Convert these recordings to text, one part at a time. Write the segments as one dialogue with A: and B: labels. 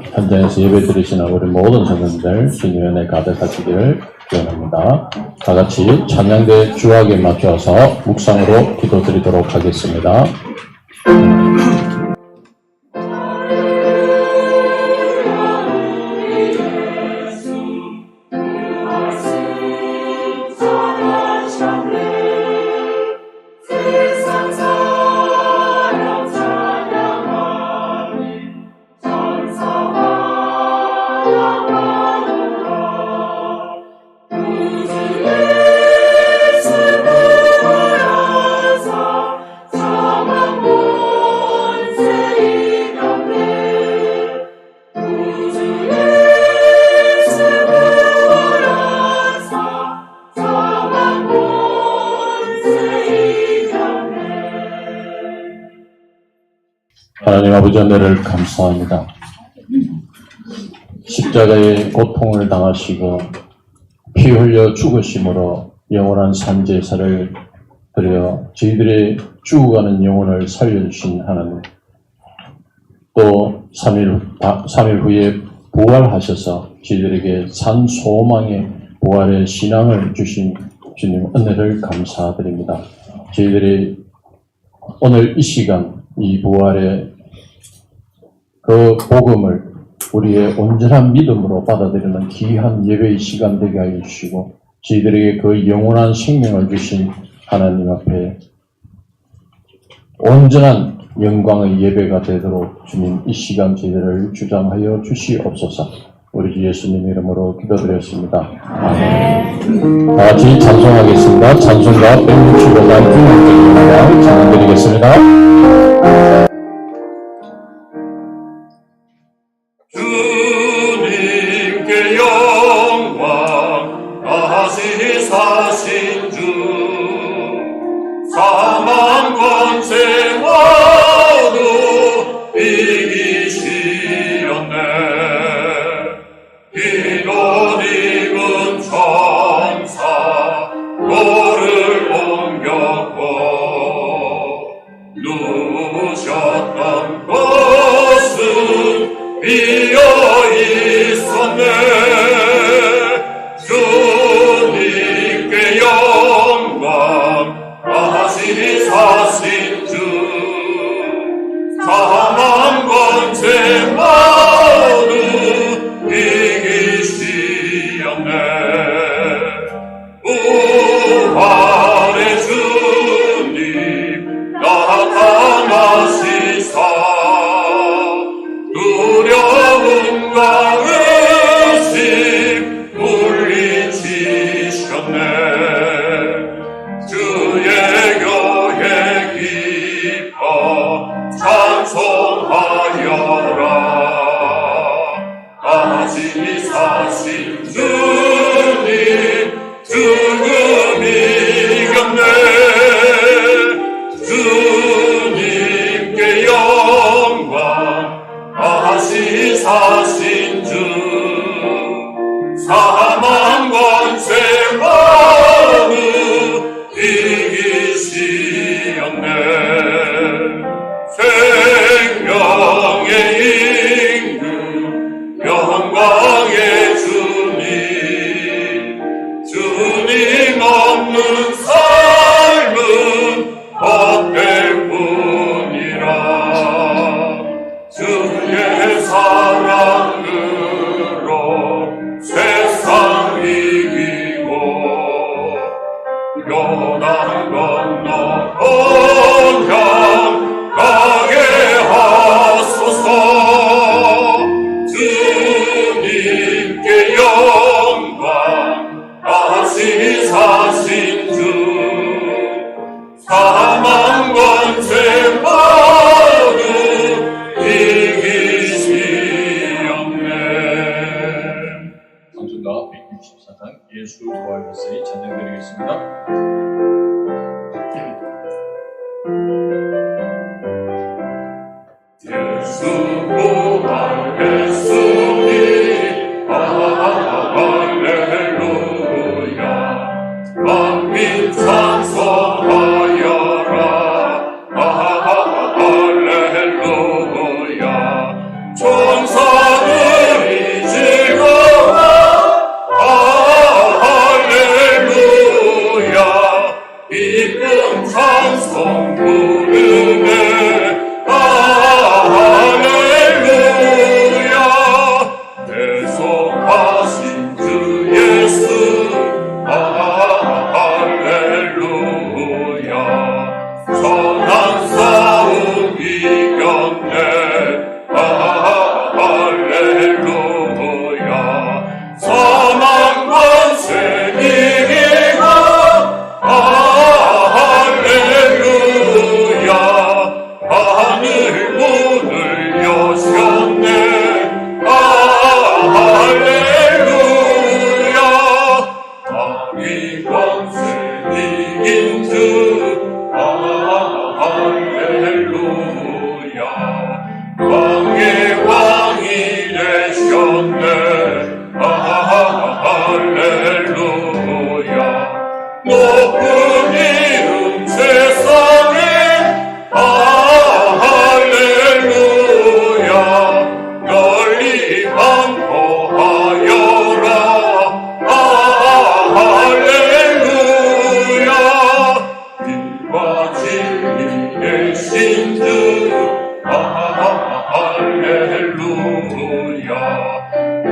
A: 현장에서 예배 드리시는 우리 모든 성도들 주님의 은혜 가득하시기를 기원합니다. 다 같이 찬양대 주악에 맡겨서 묵상으로 기도드리도록 하겠습니다. 하나님 아버지 은혜를 감사합니다. 십자가의 고통을 당하시고 피 흘려 죽으심으로 영원한 산제사를 드려 저희들의 죽어가는 영혼을 살려주신 하나님, 또 3일 후에 부활하셔서 저희들에게 산 소망의 부활의 신앙을 주신 주님 은혜를 감사드립니다. 저희들이 오늘 이 시간 이 부활의 그 복음을 우리의 온전한 믿음으로 받아들이는 귀한 예배의 시간 되게 하여 주시고 저희들에게 그 영원한 생명을 주신 하나님 앞에 온전한 영광의 예배가 되도록 주님 이 시간 저희들을 주장하여 주시옵소서. 우리 주 예수님 이름으로 기도드렸습니다. 아멘. 다 같이 찬송하겠습니다. 찬송가 165만 중앙대입니다. 찬양드리겠습니다.
B: 주님께 영광 다시 사신 주 사망 권세 모두 이기시었네. 기도 익은 천사 너를 옮겼고 누우셨던 것은 비어 있었네. 주님께 영광 다시 사신 주 사망 권세 모두 이기시었네. 부활의 주님 나타나시사 두려움과 의심 물리치셨네. 주의 교회 기뻐 찬송하여라. 다시 사신 주님 죽음 이겼네. 주님께 영광 다시 사신 주 사망 권세 모두 이기시었네. 생명의 임금 영광의 주님 주님 없는 삶은 헛될 뿐이라. 주의 사랑으로 세상 이기고 요단 건너 본향 가게 하소서. 주님께 영광 다시 사신 주 사망 권세 모두 이기시었네.
A: 성준가 164장 예수 부활 메시지 찬양드리겠습니다.
B: 예수 부활했으니 할렐루야. 만민 찬송하여라. 할렐루야. 천사들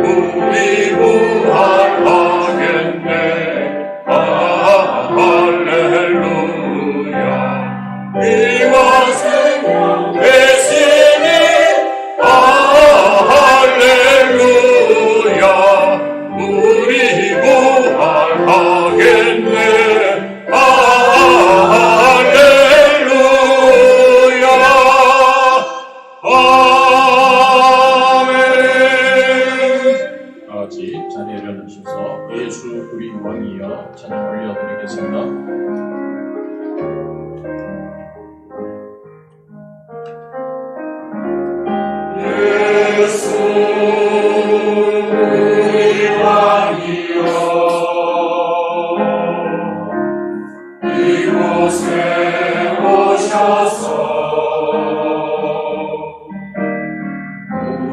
B: 우리 부활하겠네. 할렐루야. 이와 생명 대신이 할렐루야. 우리 부활하겠네. 할렐루야. 아멘.
A: 다같이 자리에 일어나셔서 예수 우리 왕이여 찬양 올려드리겠습니다.
B: 예수 우리 왕이여 이곳에 오셔서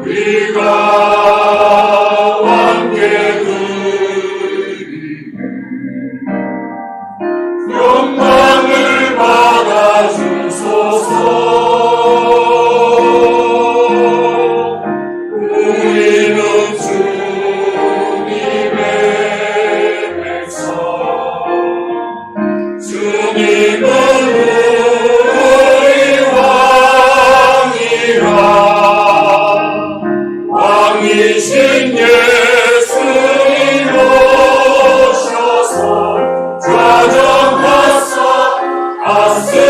B: 우리가 함께 드리는 영광을 받아주소서. 우리는 주님의 백성, 주님은 우리 왕이라. 왕이신 예수님 오셔서 좌정하사 다스리소서.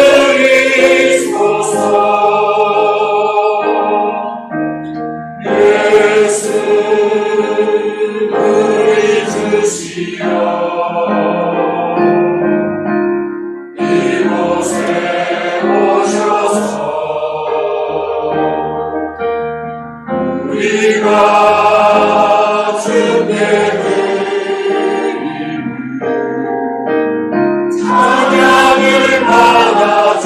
B: 예수 우리 주시여 이곳에 오셔서 우리가 주께 드리는 찬양을 받아주소서.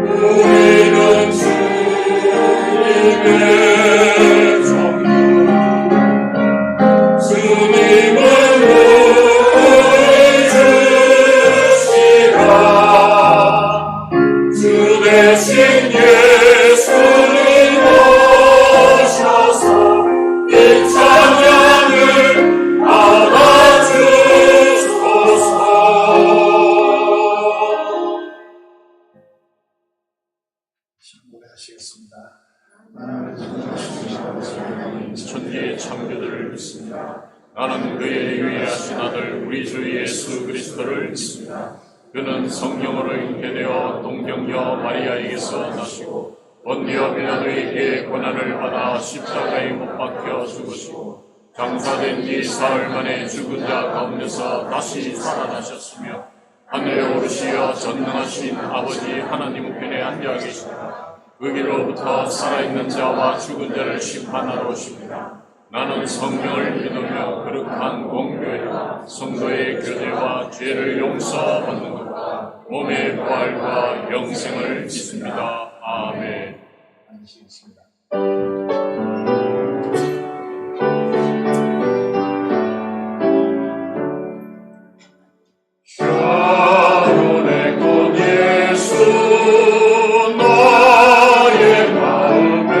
B: 우리는 주님의 종들, 주님은 우리 주시라. 주 대신 예수님 오셔서 이 찬양을 받아주소서.
C: 하시겠습니다.
B: 천지의 창조주를 믿습니다. 나는 그의 유일하신 아들 우리 주 예수 그리스도를 믿습니다. 그는 성령으로 잉태되어 동정녀 마리아에게서 나시고 본디오 빌라도에게 고난을 받아 십자가에 못 박혀 죽으시고 장사된 뒤 사흘 만에 죽은 자 가운데서 다시 살아나셨으며 하늘에 오르시어 전능하신 아버지 하나님 우편에 앉아 계시다. 거기로부터 살아있는 자와 죽은 자를 심판하러 오십니다. 나는 성령을 믿으며 거룩한 공교회와 성도의 교제와 죄를 용서받는 것과 몸의 부활과 영생을 믿습니다. 아멘.
C: 앉으시겠습니다.
B: 샤론의 꽃 예수 너의 마음에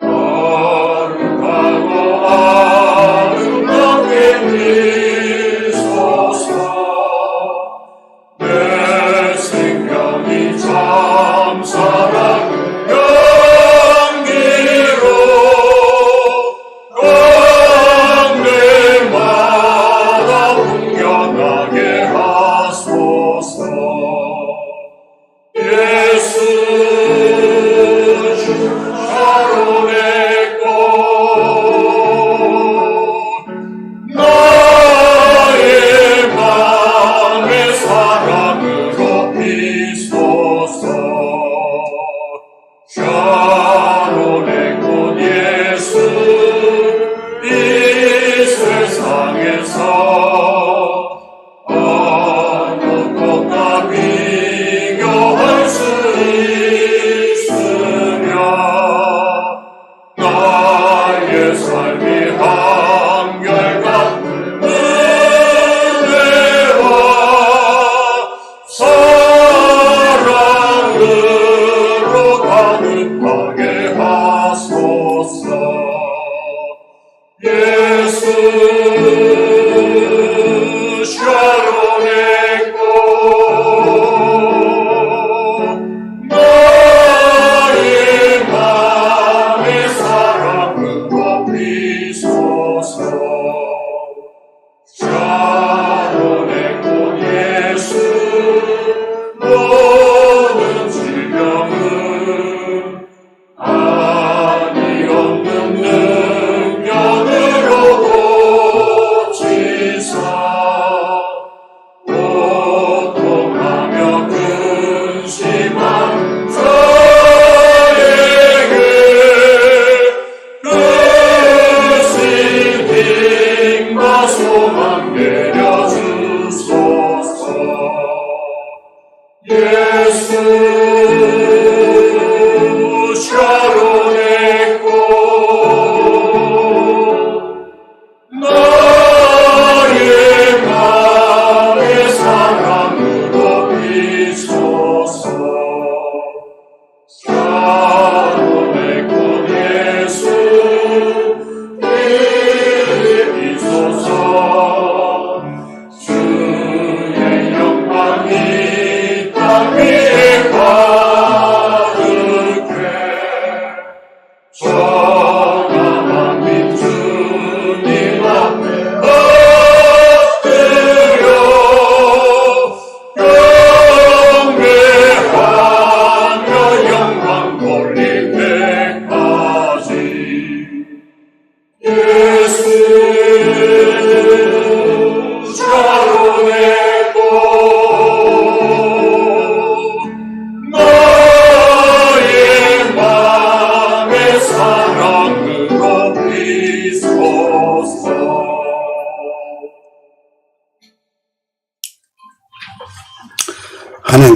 B: 거룩하고 아름답게 비소서. 내 생명이 참 사랑을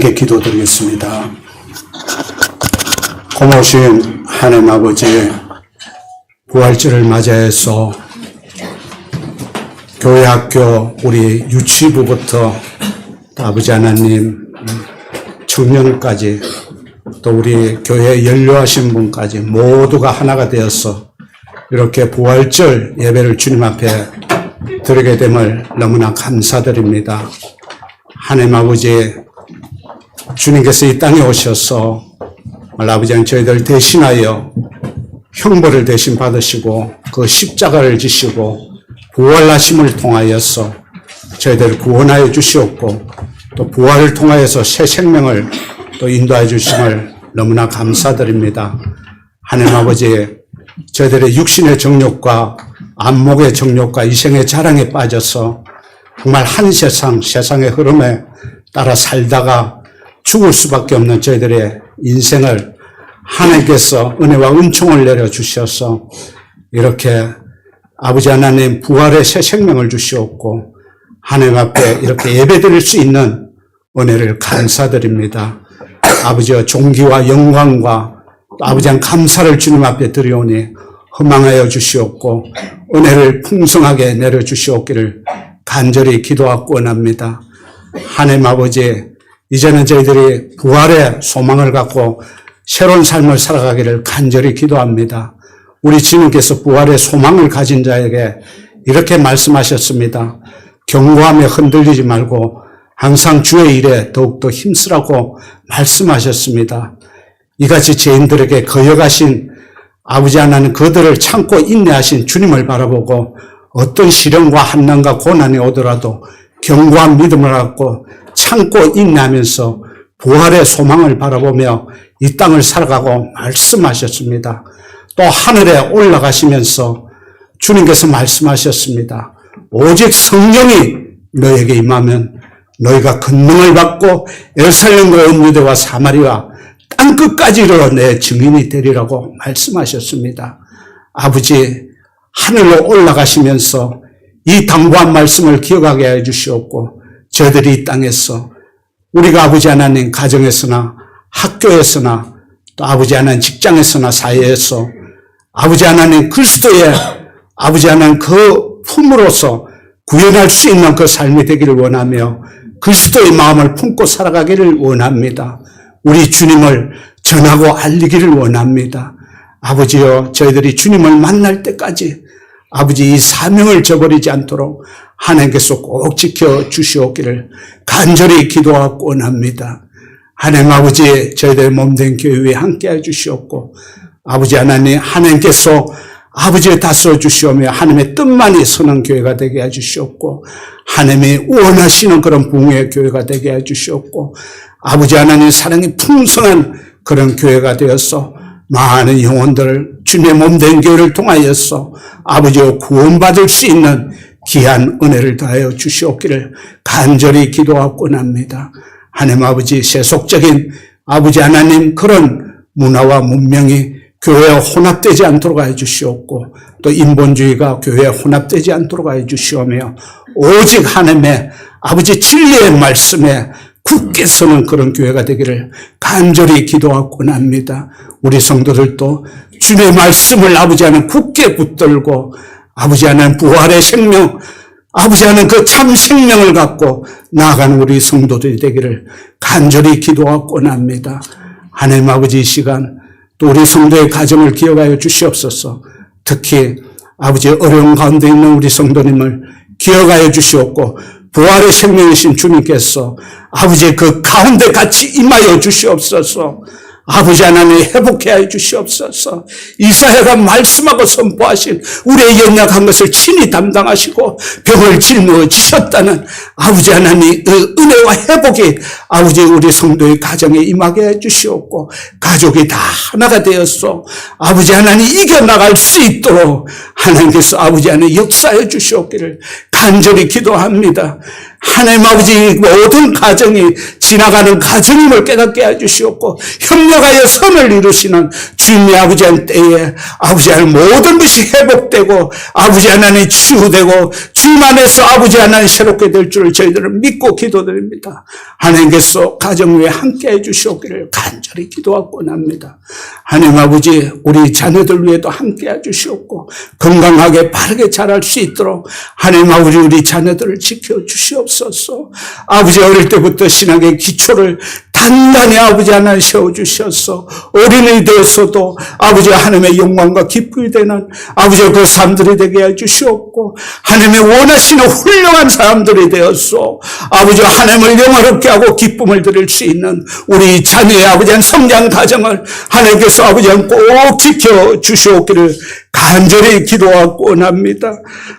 C: 함께 기도드리겠습니다. 고마우신 하나님 아버지, 부활절을 맞이해서 교회 학교 우리 유치부부터 또 아버지 하나님 청년까지 또 우리 교회에 연료하신 분까지 모두가 하나가 되어서 이렇게 부활절 예배를 주님 앞에 드리게 됨을 너무나 감사드립니다. 하나님 아버지, 주님께서 이 땅에 오셔서 아버지 저희들 대신하여 형벌을 대신 받으시고 그 십자가를 지시고 부활하심을 통하여서 저희들을 구원하여 주시옵고 또 부활을 통하여서 새 생명을 또 인도하여 주심을 너무나 감사드립니다. 하나님 아버지, 저희들의 육신의 정욕과 안목의 정욕과 이생의 자랑에 빠져서 정말 한 세상의 흐름에 따라 살다가 죽을 수밖에 없는 저희들의 인생을 하나님께서 은혜와 은총을 내려주셔서 이렇게 아버지 하나님 부활의 새 생명을 주시옵고 하나님 앞에 이렇게 예배드릴 수 있는 은혜를 감사드립니다. 아버지와 존귀와 영광과 아버지 한 감사를 주님 앞에 드리오니 허망하여 주시옵고 은혜를 풍성하게 내려주시옵기를 간절히 기도하고 원합니다. 하나님 아버지, 이제는 저희들이 부활의 소망을 갖고 새로운 삶을 살아가기를 간절히 기도합니다. 우리 주님께서 부활의 소망을 가진 자에게 이렇게 말씀하셨습니다. 견고함에 흔들리지 말고 항상 주의 일에 더욱더 힘쓰라고 말씀하셨습니다. 이같이 죄인들에게 거역하신 아버지 하나님, 그들을 참고 인내하신 주님을 바라보고 어떤 시련과 한난과 고난이 오더라도 견고한 믿음을 갖고 참고 인내하면서 부활의 소망을 바라보며 이 땅을 살아가고 말씀하셨습니다. 또 하늘에 올라가시면서 주님께서 말씀하셨습니다. 오직 성령이 너에게 임하면 너희가 권능을 받고 예루살렘과 온 유대와 사마리아 땅끝까지 이르러 내 증인이 되리라고 말씀하셨습니다. 아버지, 하늘로 올라가시면서 이 당부한 말씀을 기억하게 해 주시옵고 저희들이 이 땅에서 우리가 아버지 하나님 가정에서나 학교에서나 또 아버지 하나님 직장에서나 사회에서 아버지 하나님 그리스도의 아버지 하나님 그 품으로서 구현할 수 있는 그 삶이 되기를 원하며 그리스도의 마음을 품고 살아가기를 원합니다. 우리 주님을 전하고 알리기를 원합니다. 아버지여, 저희들이 주님을 만날 때까지 아버지 이 사명을 저버리지 않도록 하나님께서 꼭 지켜주시옵기를 간절히 기도하고 원합니다. 하나님 아버지, 저희들의 몸된 교회에 함께해 주시옵고 아버지 하나님, 하나님께서 아버지를 다스려 주시오며 하나님의 뜻만이 서는 교회가 되게 해 주시옵고 하나님이 원하시는 그런 부흥의 교회가 되게 해 주시옵고 아버지 하나님 사랑이 풍성한 그런 교회가 되어서 많은 영혼들을 주님의 몸된 교회를 통하여서 아버지와 구원받을 수 있는 귀한 은혜를 더하여 주시옵기를 간절히 기도하고 합니다. 하나님 아버지, 세속적인 아버지 하나님 그런 문화와 문명이 교회에 혼합되지 않도록 해 주시옵고 또 인본주의가 교회에 혼합되지 않도록 해 주시오며 오직 하나님의 아버지 진리의 말씀에 굳게 서는 그런 교회가 되기를 간절히 기도하고 합니다. 우리 성도들도 주님의 말씀을 아버지 하나님 굳게 붙들고 아버지 하나님 부활의 생명, 아버지 하나님 그 참 생명을 갖고 나아가는 우리 성도들이 되기를 간절히 기도하고 합니다. 하나님 아버지, 이 시간 또 우리 성도의 가정을 기억하여 주시옵소서. 특히 아버지 어려운 가운데 있는 우리 성도님을 기억하여 주시옵고 부활의 생명이신 주님께서 아버지 그 가운데 같이 임하여 주시옵소서. 아버지 하나님 회복해 하여 주시옵소서. 이사야가 말씀하고 선포하신 우리의 연약한 것을 친히 담당하시고 병을 짊어지셨다는 아버지 하나님 그 은혜와 회복이 아버지 우리 성도의 가정에 임하게 해 주시옵고 가족이 다 하나가 되었어 아버지 하나님 이겨나갈 수 있도록 하나님께서 아버지 하나님 역사해 주시옵기를 간절히 기도합니다. 하나님 아버지 모든 가정이 지나가는 가정임을 깨닫게 해주시옵고 협력하여 선을 이루시는 주님의 아버지 한 때에 아버지 하나님 모든 것이 회복되고 아버지 하나님 치유되고 주님 안에서 아버지 하나님 새롭게 될 줄을 저희들은 믿고 기도드립니다. 하나님께서 가정 위에 함께 해주시옵기를 간절히 기도하고 원합니다. 하나님 아버지 우리 자녀들 위에도 함께 해주시옵고 건강하게 바르게 자랄 수 있도록 하나님 아버지 우리 자녀들을 지켜주시옵소서. 아버지 어릴 때부터 신앙의 기초를 단단히 아버지 하나 세워주셔서 어린이 되어서도 아버지 하나님의 영광과 기쁨이 되는 아버지 그 사람들이 되게 해주시옵고 하나님의 원하시는 훌륭한 사람들이 되어서 아버지 하나님을 영화롭게 하고 기쁨을 드릴 수 있는 우리 자녀의 아버지 한 성장 과정을 하나님께서 아버지 꼭 지켜주시옵기를 간절히 기도하고 원합니다.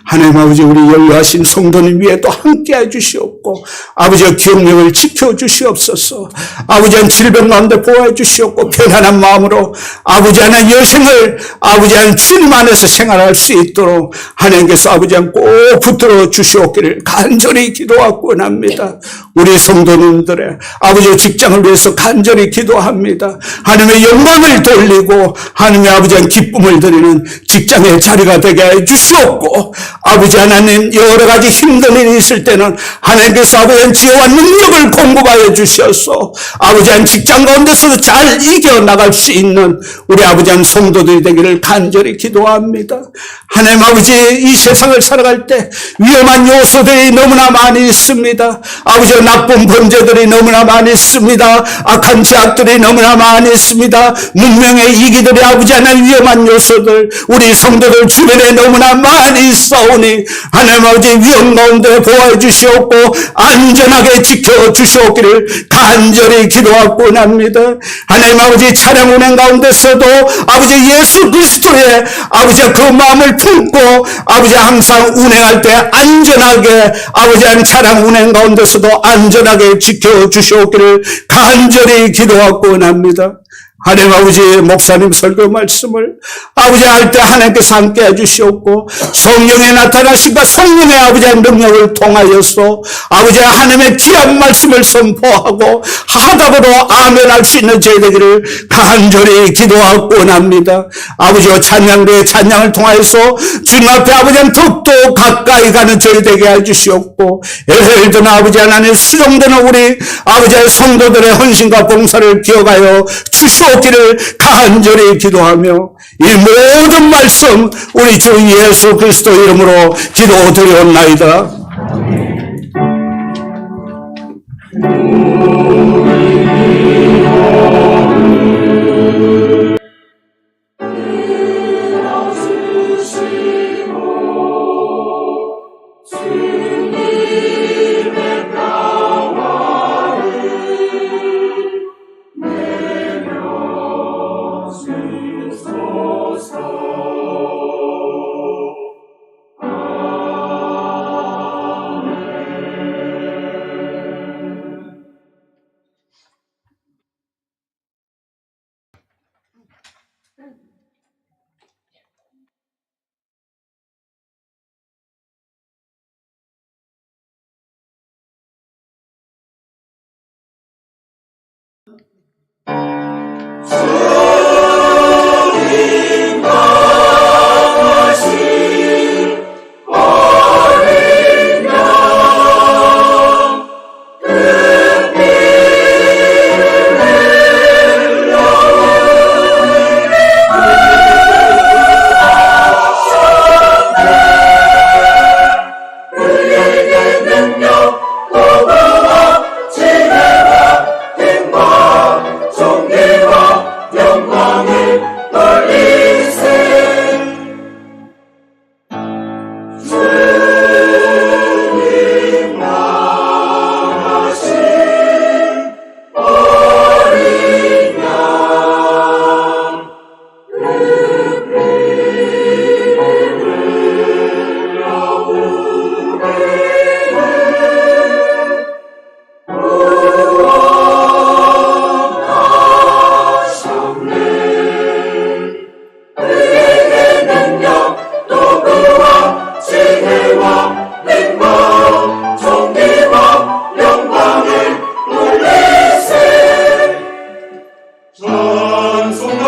C: 하나님 아버지 우리 연로하신 성도님 위에도 함께 해주시옵고 아버지의 기억력을 지켜주시옵소서. 아버지 한 질병 가운데 보호해 주시옵고 편안한 마음으로 아버지 하나님 여생을 아버지 하나님 주님 안에서 생활할 수 있도록 하나님께서 아버지 하나님 꼭 붙들어 주시옵기를 간절히 기도하고 원합니다. 우리 성도님들의 아버지 직장을 위해서 간절히 기도합니다. 하나님의 영광을 돌리고 하나님의 아버지 하나님 기쁨을 드리는 직장의 자리가 되게 해 주시옵고 아버지 하나님 여러 가지 힘든 일이 있을 때는 하나님께서 아버지 하나님 지혜와 능력을 공급하여 주셔서 아버지 하나님 직장 가운데서도 잘 이겨나갈 수 있는 우리 아버지 하나님 성도들이 되기를 간절히 기도합니다. 하나님 아버지 이 세상을 살아갈 때 위험한 요소들이 너무나 많이 있습니다. 아버지 나쁜 범죄들이 너무나 많이 있습니다. 악한 죄악들이 너무나 많이 있습니다. 문명의 이기들이 아버지 하나님 위험한 요소들 우리 성도들 주변에 너무나 많이 있사오니 하나님 아버지 위험 가운데 보호해 주시옵고 안전하게 지켜주시옵기를 간절히 기도하고 원합니다. 하나님 아버지 차량 운행 가운데서도 아버지 예수 그리스도의 아버지 그 마음을 품고 아버지 항상 운행할 때 안전하게 아버지 한 차량 운행 가운데서도 안전하게 지켜주시옵기를 간절히 기도하고 원합니다. 하나님 아버지 목사님 설교 말씀을 아버지 할 때 하나님께서 함께 해주시옵고 성령의 나타나심과 성령의 아버지의 능력을 통하여서 아버지 하나님의 귀한 말씀을 선포하고 하답으로 아멘할 수 있는 저희들을 간절히 기도하고 원합니다. 아버지와 찬양의 찬양을 통하여서 주님 앞에 아버지는 더욱더 가까이 가는 저희 되게 해주시옵고 에헬든 아버지 하나님 수종되는 우리 아버지의 성도들의 헌신과 봉사를 기억하여 주시옵기를 간절히 기도하며 이 모든 말씀 우리 주 예수 그리스도 이름으로 기도드리옵나이다.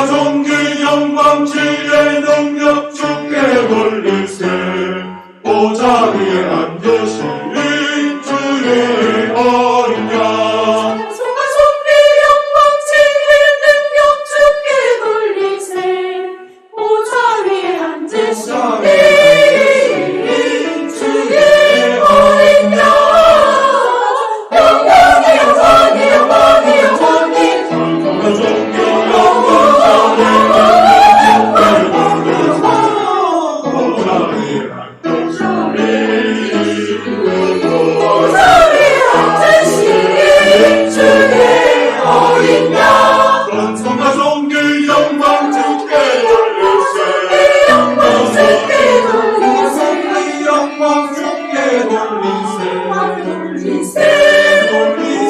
D: 찬송과 존귀 영광 지혜 능력 주께 돌리세 보좌 위에 앉으신 주의 어린 양
E: 찬송과 존귀 영광 지혜 능력 주께 돌리세 보좌 위에 앉으신 주의 어린 양 영광이 영광이 영광이 영광이
D: 찬송과 존귀 영광 보좌 위에 앉으신
E: 보좌 위에 앉으신 주의 어린 양
D: 찬송과 존귀 영광 주께 돌리세
E: 영광 주께 돌리세
D: 영광 주께 돌리세
E: 돌리세
D: 돌리세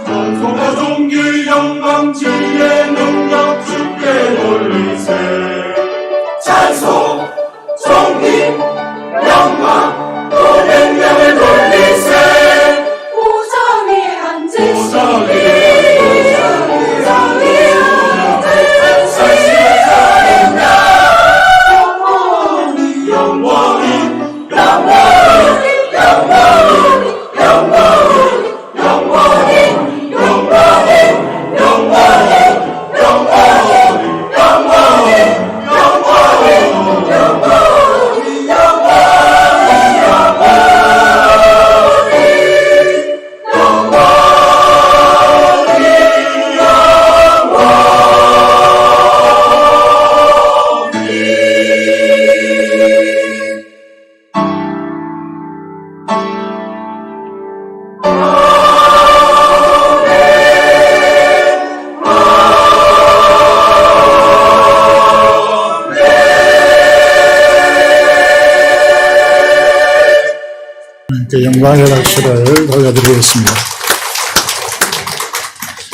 D: 찬송과 존귀 영광 지혜 능력 주께 돌리세 찬송 존귀 영광 또 능력을 돌리세
E: 보좌 위에 앉으신
D: 보좌 위에
E: 보좌 위에 앉으신
D: 영원히 영원히
F: 영광의 박수를 돌려드리겠습니다.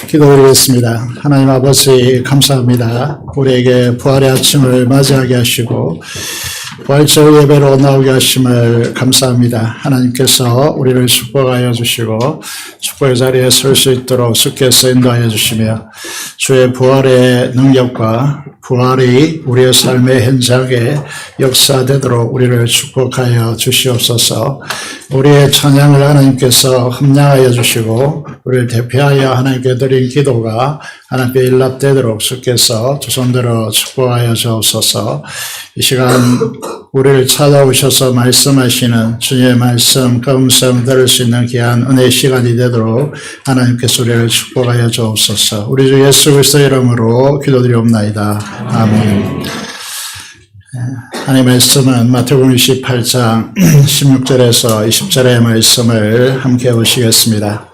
F: 기도드리겠습니다. 하나님 아버지 감사합니다. 우리에게 부활의 아침을 맞이하게 하시고 부활절 예배로 나오게 하심을 감사합니다. 하나님께서 우리를 축복하여 주시고 축복의 자리에 설 수 있도록 주께서 인도하여 주시며 주의 부활의 능력과 부활이 우리의 삶의 현장에 역사되도록 우리를 축복하여 주시옵소서. 우리의 찬양을 하나님께서 함량하여 주시고 우리를 대표하여 하나님께 드린 기도가 하나님께 일납되도록 주께서 두 손들어 축복하여 주옵소서. 이 시간 우리를 찾아오셔서 말씀하시는 주님의 말씀, 그 음성 들을 수 있는 귀한 은혜의 시간이 되도록 하나님께서 우리를 축복하여 주옵소서. 우리 주 예수 그리스도의 이름으로 기도드리옵나이다. 아멘. 하나님의 말씀은 마태복음 28장 16절에서 20절의 말씀을 함께 보시겠습니다.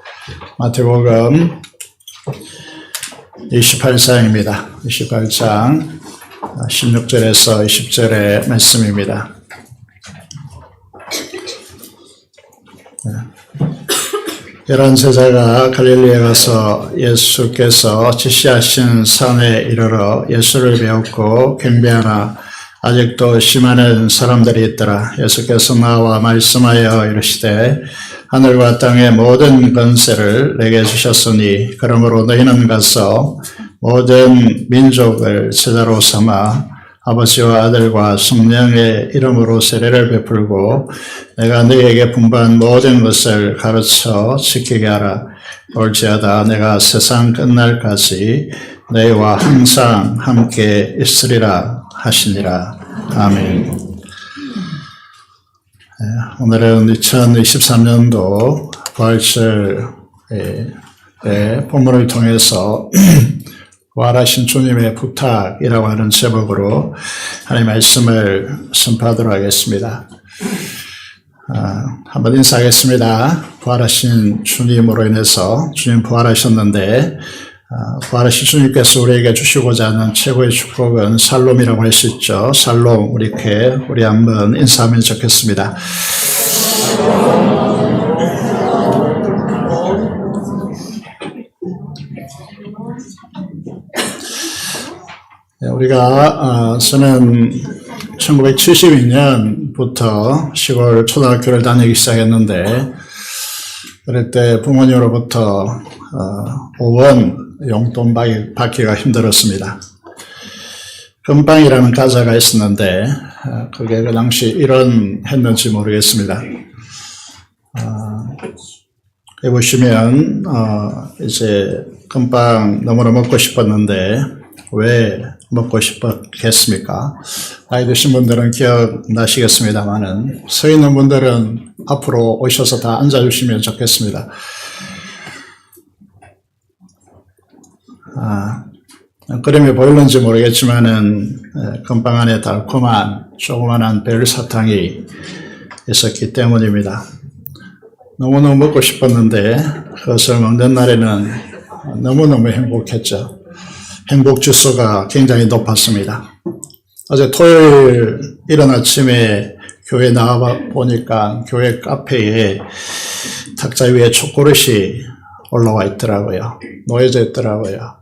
F: 마태복음 28장입니다. 28장 16절에서 20절의 말씀입니다. 열한 제자가 갈릴리에 가서 예수께서 지시하신 산에 이르러 예수를 배웠고 경배하나 아직도 심하는 사람들이 있더라. 예수께서 나와 말씀하여 이르시되 하늘과 땅의 모든 권세를 내게 주셨으니 그러므로 너희는 가서 모든 민족을 제자로 삼아 아버지와 아들과 성령의 이름으로 세례를 베풀고 내가 너희에게 분부한 모든 것을 가르쳐 지키게 하라. 올지어다 내가 세상 끝날까지 너희와 항상 함께 있으리라 하시니라. 아멘. 오늘은 2023년도 부활절의 본문을 통해서 부활하신 주님의 부탁이라고 하는 제목으로 하나님의 말씀을 선포하도록 하겠습니다. 한번 인사하겠습니다. 부활하신 주님으로 인해서 주님 부활하셨는데 부활하신 주님께서 우리에게 주시고자 하는 최고의 축복은 살롬이라고 할 수 있죠. 살롬, 우리 한번 인사하면 좋겠습니다. 저는 1972년부터 시골 초등학교를 다니기 시작했는데, 그럴 때 부모님으로부터 5원 용돈 받기가 힘들었습니다. 금방이라는 가사가 있었는데, 그게 그 당시 1원 했는지 모르겠습니다. 여기 보시면, 이제 금방 너무나 먹고 싶었는데, 왜 먹고 싶었겠습니까? 나이 드신 분들은 기억나시겠습니다만은, 서 있는 분들은 앞으로 오셔서 다 앉아주시면 좋겠습니다. 그림이 보이는지 모르겠지만은, 금방 안에 달콤한 조그만한 벨사탕이 있었기 때문입니다. 너무너무 먹고 싶었는데, 그것을 먹는 날에는 너무너무 행복했죠. 행복 지수가 굉장히 높았습니다. 어제 토요일 이른 아침에 교회 나와 보니까 교회 카페에 탁자 위에 초콜릿이 올라와 있더라고요. 놓여져 있더라고요.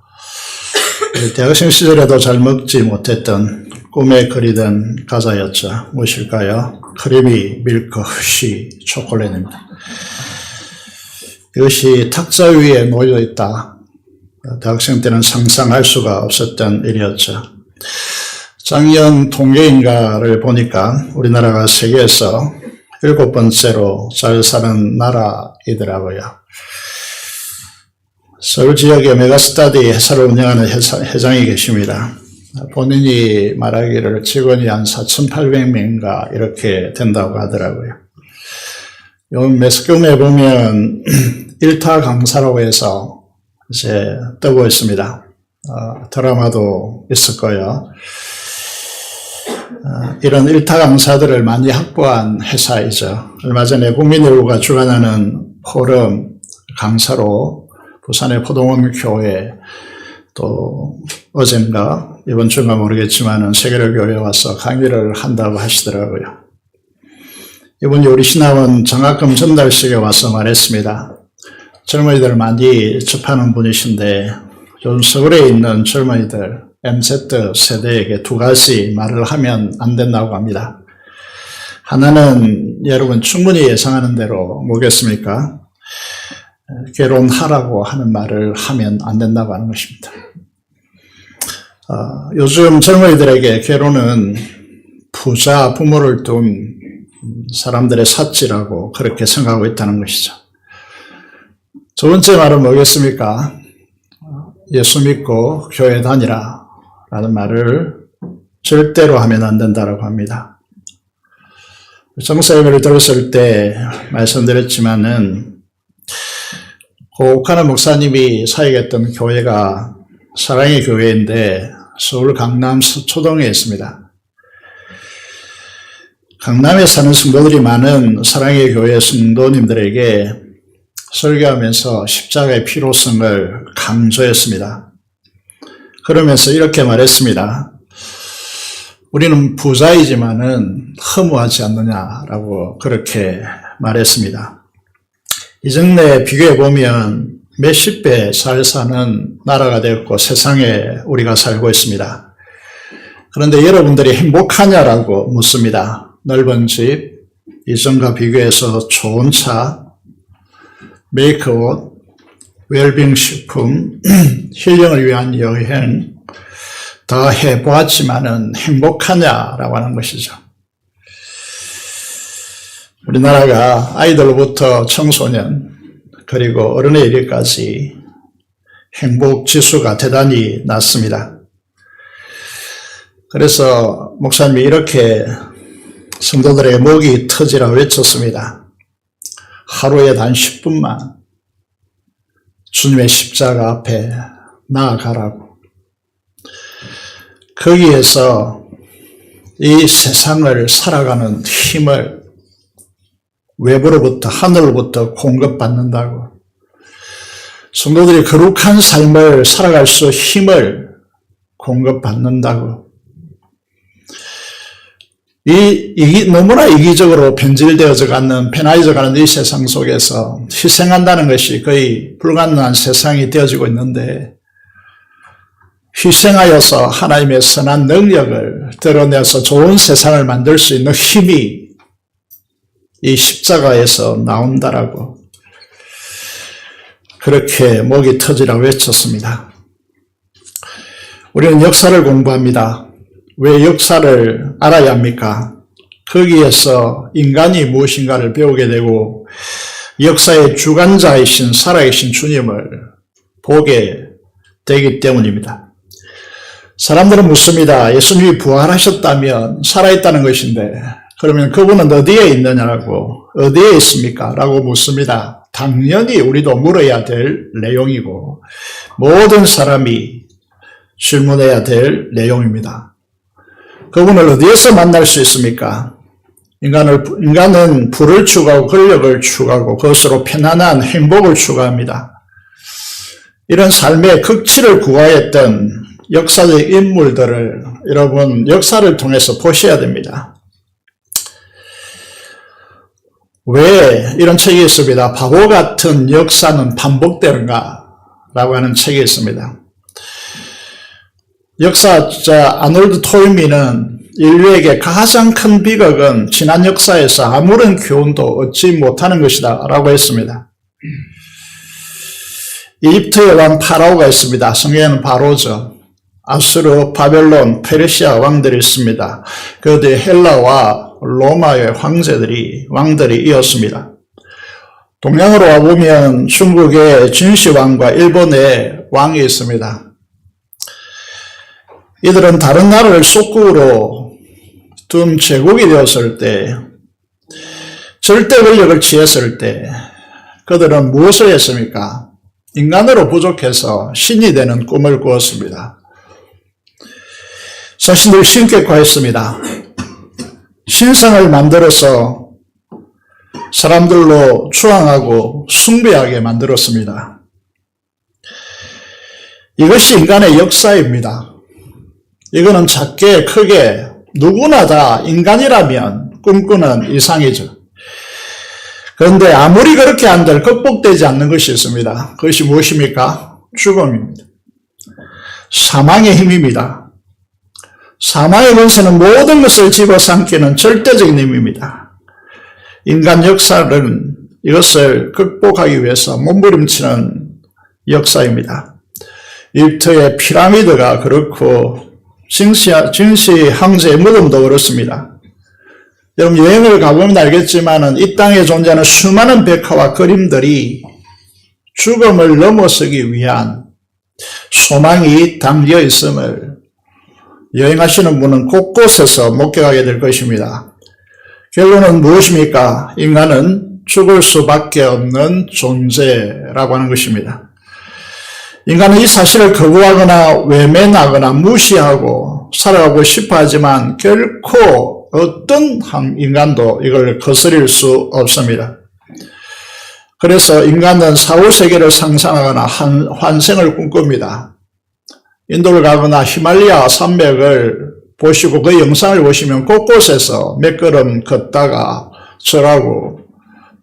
F: 대학생 시절에도 잘 먹지 못했던 꿈에 그리던 과자였죠. 무엇일까요? 크리미 밀크 허쉬 초콜릿입니다. 이것이 탁자 위에 놓여 있다. 대학생 때는 상상할 수가 없었던 일이었죠. 작년 통계인가를 보니까 우리나라가 세계에서 7번째로 잘 사는 나라이더라고요. 서울 지역에 메가스터디 회사를 운영하는 회장이 계십니다. 본인이 말하기를 직원이 한 4,800명인가 이렇게 된다고 하더라고요. 요 매스컴에 보면 일타 강사라고 해서 이제 뜨고 있습니다. 드라마도 있을 거예요. 이런 일타 강사들을 많이 확보한 회사이죠. 얼마 전에 국민의료가 주관하는 포럼 강사로 부산의 포동원 교회, 또 어젠가 이번 주인가 모르겠지만은 세계를 교회에 와서 강의를 한다고 하시더라고요. 이분이 우리 신학원 장학금 전달식에 와서 말했습니다. 젊은이들 많이 접하는 분이신데 요즘 서울에 있는 젊은이들 MZ 세대에게 두 가지 말을 하면 안 된다고 합니다. 하나는 여러분 충분히 예상하는 대로 뭐겠습니까? 결혼하라고 하는 말을 하면 안 된다고 하는 것입니다. 요즘 젊은이들에게 결혼은 부자 부모를 둔 사람들의 사치라고 그렇게 생각하고 있다는 것이죠. 두 번째 말은 뭐겠습니까? 예수 믿고 교회 다니라 라는 말을 절대로 하면 안 된다고 합니다. 정사 예배를 들었을 때 말씀드렸지만은 고옥하는 목사님이 사역했던 교회가 사랑의 교회인데 서울 강남 서초동에 있습니다. 강남에 사는 성도들이 많은 사랑의 교회 성도님들에게 설교하면서 십자가의 필요성을 강조했습니다. 그러면서 이렇게 말했습니다. 우리는 부자이지만은 허무하지 않느냐라고 그렇게 말했습니다. 이전에 비교해보면 몇십 배 잘 사는 나라가 되었고 세상에 우리가 살고 있습니다. 그런데 여러분들이 행복하냐라고 묻습니다. 넓은 집, 이전과 비교해서 좋은 차, 메이크업, 웰빙 식품, 힐링을 위한 여행 다 해보았지만은 행복하냐라고 하는 것이죠. 우리나라가 아이들로부터 청소년 그리고 어른에 이르기까지 행복 지수가 대단히 낮습니다. 그래서 목사님이 이렇게 성도들에게 목이 터지라 외쳤습니다. 하루에 단 10분만 주님의 십자가 앞에 나아가라고. 거기에서 이 세상을 살아가는 힘을 외부로부터 하늘로부터 공급받는다고. 성도들이 거룩한 삶을 살아갈 수 힘을 공급받는다고. 너무나 이기적으로 변질되어져 가는, 편해져 가는 이 세상 속에서 희생한다는 것이 거의 불가능한 세상이 되어지고 있는데, 희생하여서 하나님의 선한 능력을 드러내서 좋은 세상을 만들 수 있는 힘이 이 십자가에서 나온다라고, 그렇게 목이 터지라고 외쳤습니다. 우리는 역사를 공부합니다. 왜 역사를 알아야 합니까? 거기에서 인간이 무엇인가를 배우게 되고 역사의 주관자이신 살아계신 주님을 보게 되기 때문입니다. 사람들은 묻습니다. 예수님이 부활하셨다면 살아있다는 것인데 그러면 그분은 어디에 있느냐라고, 어디에 있습니까? 라고 묻습니다. 당연히 우리도 물어야 될 내용이고 모든 사람이 질문해야 될 내용입니다. 그분을 어디에서 만날 수 있습니까? 인간은 부를 추구하고 권력을 추구하고 그것으로 편안한 행복을 추구합니다. 이런 삶의 극치를 구하였던 역사적 인물들을 여러분 역사를 통해서 보셔야 됩니다. 왜 이런 책이 있습니다. 바보 같은 역사는 반복되는가? 라고 하는 책이 있습니다. 역사자 아놀드 토인비는 인류에게 가장 큰 비극은 지난 역사에서 아무런 교훈도 얻지 못하는 것이다 라고 했습니다. 이집트의 왕 파라오가 있습니다. 성경에는 바로죠. 아수르, 바벨론, 페르시아 왕들이 있습니다. 그 뒤에 헬라와 로마의 왕들이 이었습니다. 동양으로 와보면 중국의 진시황과 일본의 왕이 있습니다. 이들은 다른 나라를 속국으로 둔 제국이 되었을 때, 절대 권력을 취했을 때 그들은 무엇을 했습니까? 인간으로 부족해서 신이 되는 꿈을 꾸었습니다. 자신들 신격화했습니다. 신상을 만들어서 사람들로 추앙하고 숭배하게 만들었습니다. 이것이 인간의 역사입니다. 이거는 작게 크게 누구나 다 인간이라면 꿈꾸는 이상이죠. 그런데 아무리 그렇게 한들 극복되지 않는 것이 있습니다. 그것이 무엇입니까? 죽음입니다. 사망의 힘입니다. 사망의 권세는 모든 것을 집어삼키는 절대적인 힘입니다. 인간 역사는 이것을 극복하기 위해서 몸부림치는 역사입니다. 이집트의 피라미드가 그렇고 진시 황제의 무덤도 그렇습니다. 여러분 여행을 가보면 알겠지만 이 땅에 존재하는 수많은 벽화와 그림들이 죽음을 넘어서기 위한 소망이 담겨 있음을 여행하시는 분은 곳곳에서 목격하게 될 것입니다. 결론은 무엇입니까? 인간은 죽을 수밖에 없는 존재라고 하는 것입니다. 인간은 이 사실을 거부하거나 외면하거나 무시하고 살아가고 싶어 하지만 결코 어떤 인간도 이걸 거스릴 수 없습니다. 그래서 인간은 사후세계를 상상하거나 환생을 꿈꿉니다. 인도를 가거나 히말라야 산맥을 보시고 그 영상을 보시면 곳곳에서 몇 걸음 걷다가 절하고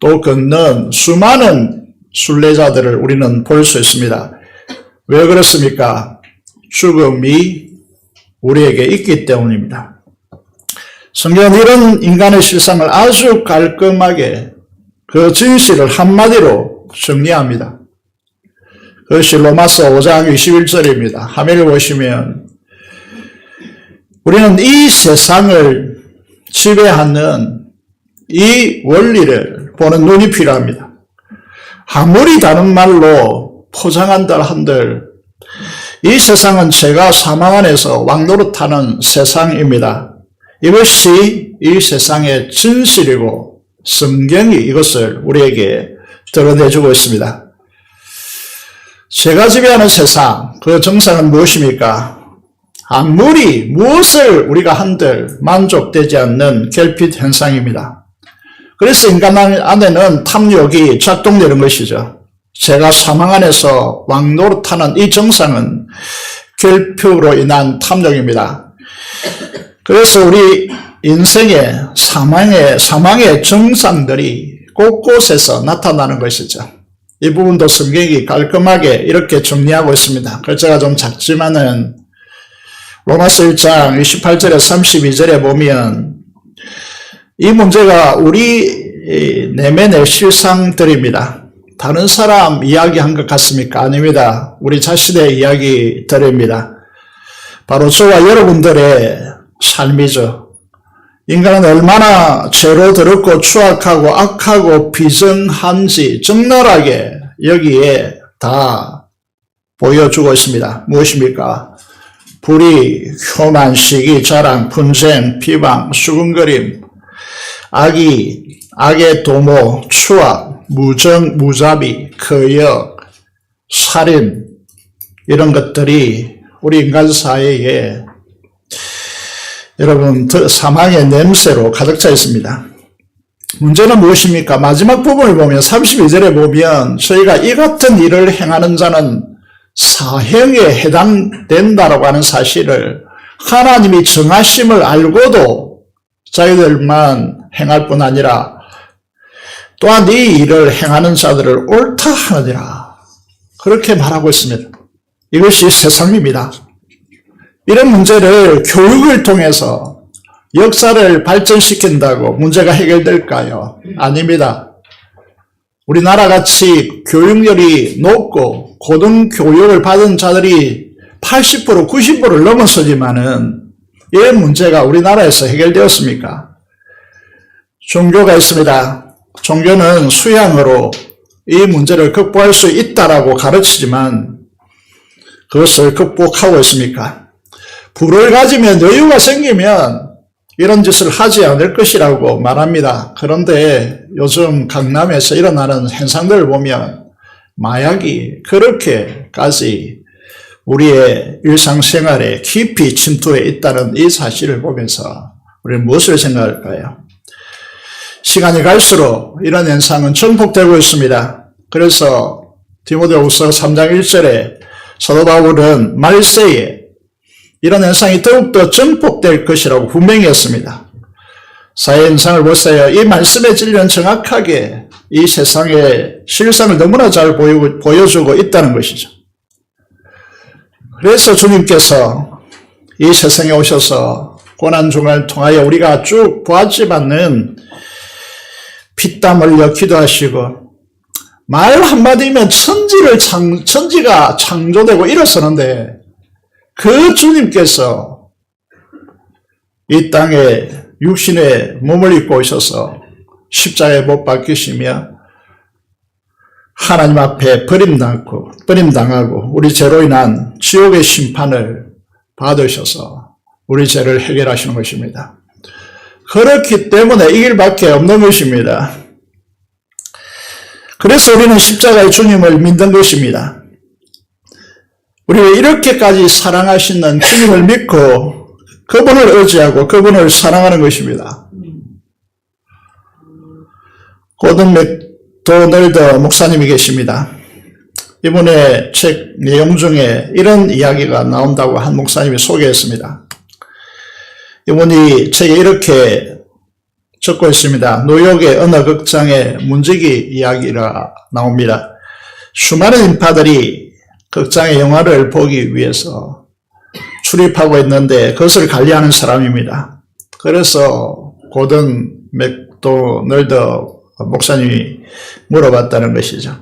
F: 또 걷는 수많은 순례자들을 우리는 볼 수 있습니다. 왜 그렇습니까? 죽음이 우리에게 있기 때문입니다. 성경은 이런 인간의 실상을 아주 깔끔하게 그 진실을 한마디로 정리합니다. 그것이 로마서 5장 21절입니다. 화면을 보시면 우리는 이 세상을 지배하는 이 원리를 보는 눈이 필요합니다. 아무리 다른 말로 포장한다 한들 이 세상은 죄가 사망 안에서 왕노릇하는 세상입니다. 이것이 이 세상의 진실이고 성경이 이것을 우리에게 드러내주고 있습니다. 죄가 지배하는 세상, 그 정상은 무엇입니까? 아무리 무엇을 우리가 한들 만족되지 않는 결핍 현상입니다. 그래서 인간 안에는 탐욕이 작동되는 것이죠. 제가 사망 안에서 왕노릇하는 이 정상은 결핍으로 인한 탐욕입니다. 그래서 우리 인생의 사망의 정상들이 곳곳에서 나타나는 것이죠. 이 부분도 성경이 깔끔하게 이렇게 정리하고 있습니다. 글자가 좀 작지만은 로마서 1장 28절에 32절에 보면 이 문제가 우리 내면의 실상들입니다. 다른 사람 이야기한 것 같습니까? 아닙니다. 우리 자신의 이야기들입니다. 바로 저와 여러분들의 삶이죠. 인간은 얼마나 죄로 더럽고 추악하고 악하고 비정한지 적나라하게 여기에 다 보여주고 있습니다. 무엇입니까? 불의, 교만, 시기, 자랑, 분쟁, 비방, 수군거림, 악의 도모, 추악, 무정, 무자비, 거역, 살인 이런 것들이 우리 인간 사회에 여러분 사망의 냄새로 가득 차 있습니다. 문제는 무엇입니까? 마지막 부분을 보면 32절에 보면 저희가 이 같은 일을 행하는 자는 사형에 해당된다라고 하는 사실을 하나님이 정하심을 알고도 자기들만 행할 뿐 아니라 또한 이 일을 행하는 자들을 옳다 하느니라 그렇게 말하고 있습니다. 이것이 세상입니다. 이런 문제를 교육을 통해서 역사를 발전시킨다고 문제가 해결될까요? 아닙니다. 우리나라 같이 교육열이 높고 고등교육을 받은 자들이 80% 90%를 넘어서지만은 이 문제가 우리나라에서 해결되었습니까? 종교가 있습니다. 종교는 수양으로 이 문제를 극복할 수 있다라고 가르치지만 그것을 극복하고 있습니까? 부를 가지면 여유가 생기면 이런 짓을 하지 않을 것이라고 말합니다. 그런데 요즘 강남에서 일어나는 현상들을 보면 마약이 그렇게까지 우리의 일상생활에 깊이 침투해 있다는 이 사실을 보면서 우리는 무엇을 생각할까요? 시간이 갈수록 이런 현상은 증폭되고 있습니다. 그래서 디모데후서 3장 1절에 사도 바울은 말세에 이런 현상이 더욱더 증폭될 것이라고 분명히 했습니다. 사회 현상을 보세요. 이 말씀의 진리는 정확하게 이 세상의 실상을 너무나 잘 보여주고 있다는 것이죠. 그래서 주님께서 이 세상에 오셔서 고난중을 통하여 우리가 쭉 보았지만은 피땀 흘려 기도하시고 말 한마디면 천지가 창조되고 일어서는데 그 주님께서 이 땅에 육신의 몸을 입고 오셔서 십자가에 못 박히시며 하나님 앞에 버림당하고 우리 죄로 인한 지옥의 심판을 받으셔서 우리 죄를 해결하시는 것입니다. 그렇기 때문에 이 길밖에 없는 것입니다. 그래서 우리는 십자가의 주님을 믿는 것입니다. 우리가 이렇게까지 사랑하시는 주님을 믿고 그분을 의지하고 그분을 사랑하는 것입니다. 고든 맥도널드 목사님이 계십니다. 이분의 책 내용 중에 이런 이야기가 나온다고 한 목사님이 소개했습니다. 이분이 책에 이렇게 적고 있습니다. 뉴욕의 어느 극장에 문지기 이야기가 나옵니다. 수많은 인파들이 극장의 영화를 보기 위해서 출입하고 있는데 그것을 관리하는 사람입니다. 그래서 고든 맥도널드 목사님이 물어봤다는 것이죠.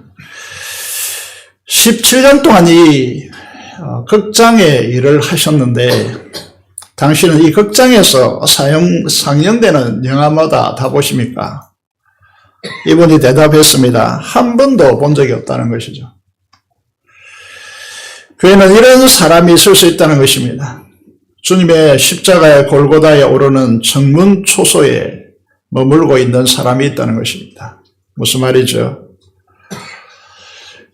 F: 17년 동안 이 극장의 일을 하셨는데 당신은 이 극장에서 상영되는 영화마다 다 보십니까? 이분이 대답했습니다. 한 번도 본 적이 없다는 것이죠. 교회는 이런 사람이 있을 수 있다는 것입니다. 주님의 십자가의 골고다에 오르는 정문 초소에 머물고 있는 사람이 있다는 것입니다. 무슨 말이죠?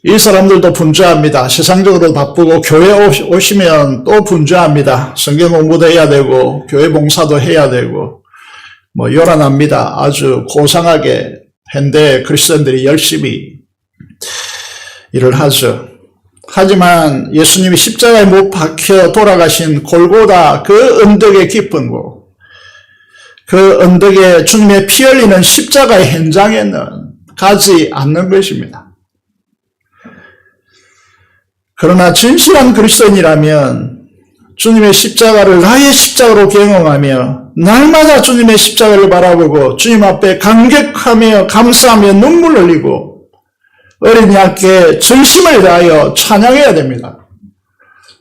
F: 이 사람들도 분주합니다. 세상적으로 바쁘고 교회 오시면 또 분주합니다. 성경 공부도 해야 되고 교회 봉사도 해야 되고 요란합니다. 아주 고상하게 현대 크리스천들이 열심히 일을 하죠. 하지만 예수님이 십자가에 못 박혀 돌아가신 골고다 그 언덕의 깊은 곳, 그 언덕에 주님의 피 흘리는 십자가의 현장에는 가지 않는 것입니다. 그러나 진실한 그리스도인이라면 주님의 십자가를 나의 십자가로 경험하며 날마다 주님의 십자가를 바라보고 주님 앞에 감격하며 감사하며 눈물 흘리고 어린 양께 전심을 다하여 찬양해야 됩니다.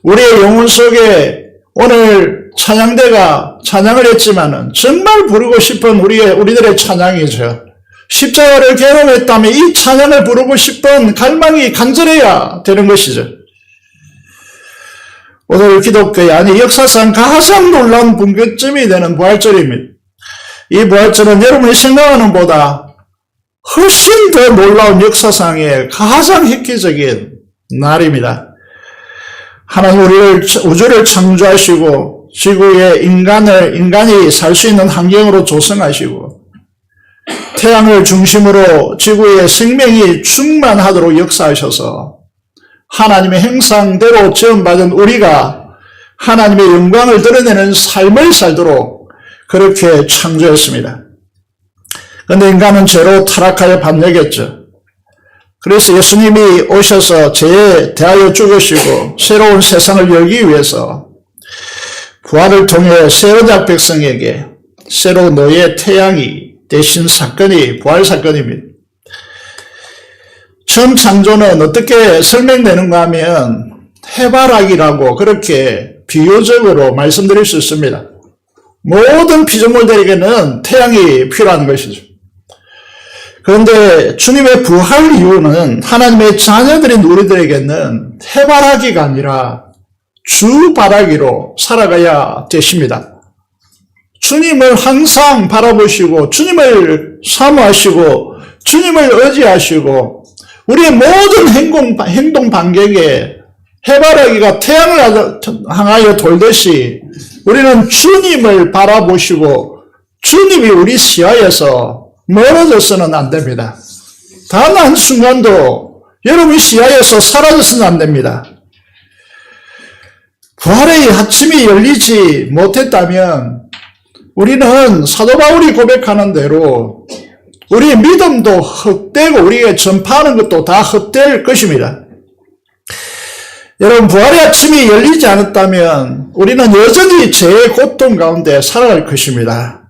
F: 우리의 영혼 속에 오늘 찬양대가 찬양을 했지만은 정말 부르고 싶은 우리들의 찬양이죠. 십자가를 경험했다면 이 찬양을 부르고 싶은 갈망이 간절해야 되는 것이죠. 오늘 기독교의 아니 역사상 가장 놀라운 분기점이 되는 부활절입니다. 이 부활절은 여러분이 생각하는 보다 훨씬 더 놀라운 역사상의 가장 획기적인 날입니다. 하나님 우주를 창조하시고 지구에 인간이 살 수 있는 환경으로 조성하시고 태양을 중심으로 지구에 생명이 충만하도록 역사하셔서 하나님의 형상대로 지음받은 우리가 하나님의 영광을 드러내는 삶을 살도록 그렇게 창조했습니다. 그런데 인간은 죄로 타락하여 반역했죠. 그래서 예수님이 오셔서 죄에 대하여 죽으시고 새로운 세상을 열기 위해서 부활을 통해 새 언약 백성에게 새로 너의 태양이 되신 사건이 부활 사건입니다. 처음 창조는 어떻게 설명되는가 하면 해바라기라고 그렇게 비유적으로 말씀드릴 수 있습니다. 모든 피조물들에게는 태양이 필요한 것이죠. 그런데 주님의 부활 이유는 하나님의 자녀들인 우리들에게는 해바라기가 아니라 주바라기로 살아가야 되십니다. 주님을 항상 바라보시고 주님을 사모하시고 주님을 의지하시고 우리의 모든 행동 반경에 해바라기가 태양을 향하여 돌듯이 우리는 주님을 바라보시고 주님이 우리 시야에서 멀어져서는 안 됩니다. 단 한순간도 여러분 시야에서 사라져서는 안 됩니다. 부활의 아침이 열리지 못했다면 우리는 사도 바울이 고백하는 대로 우리의 믿음도 헛되고 우리가 전파하는 것도 다 헛될 것입니다. 여러분 부활의 아침이 열리지 않았다면 우리는 여전히 죄의 고통 가운데 살아갈 것입니다.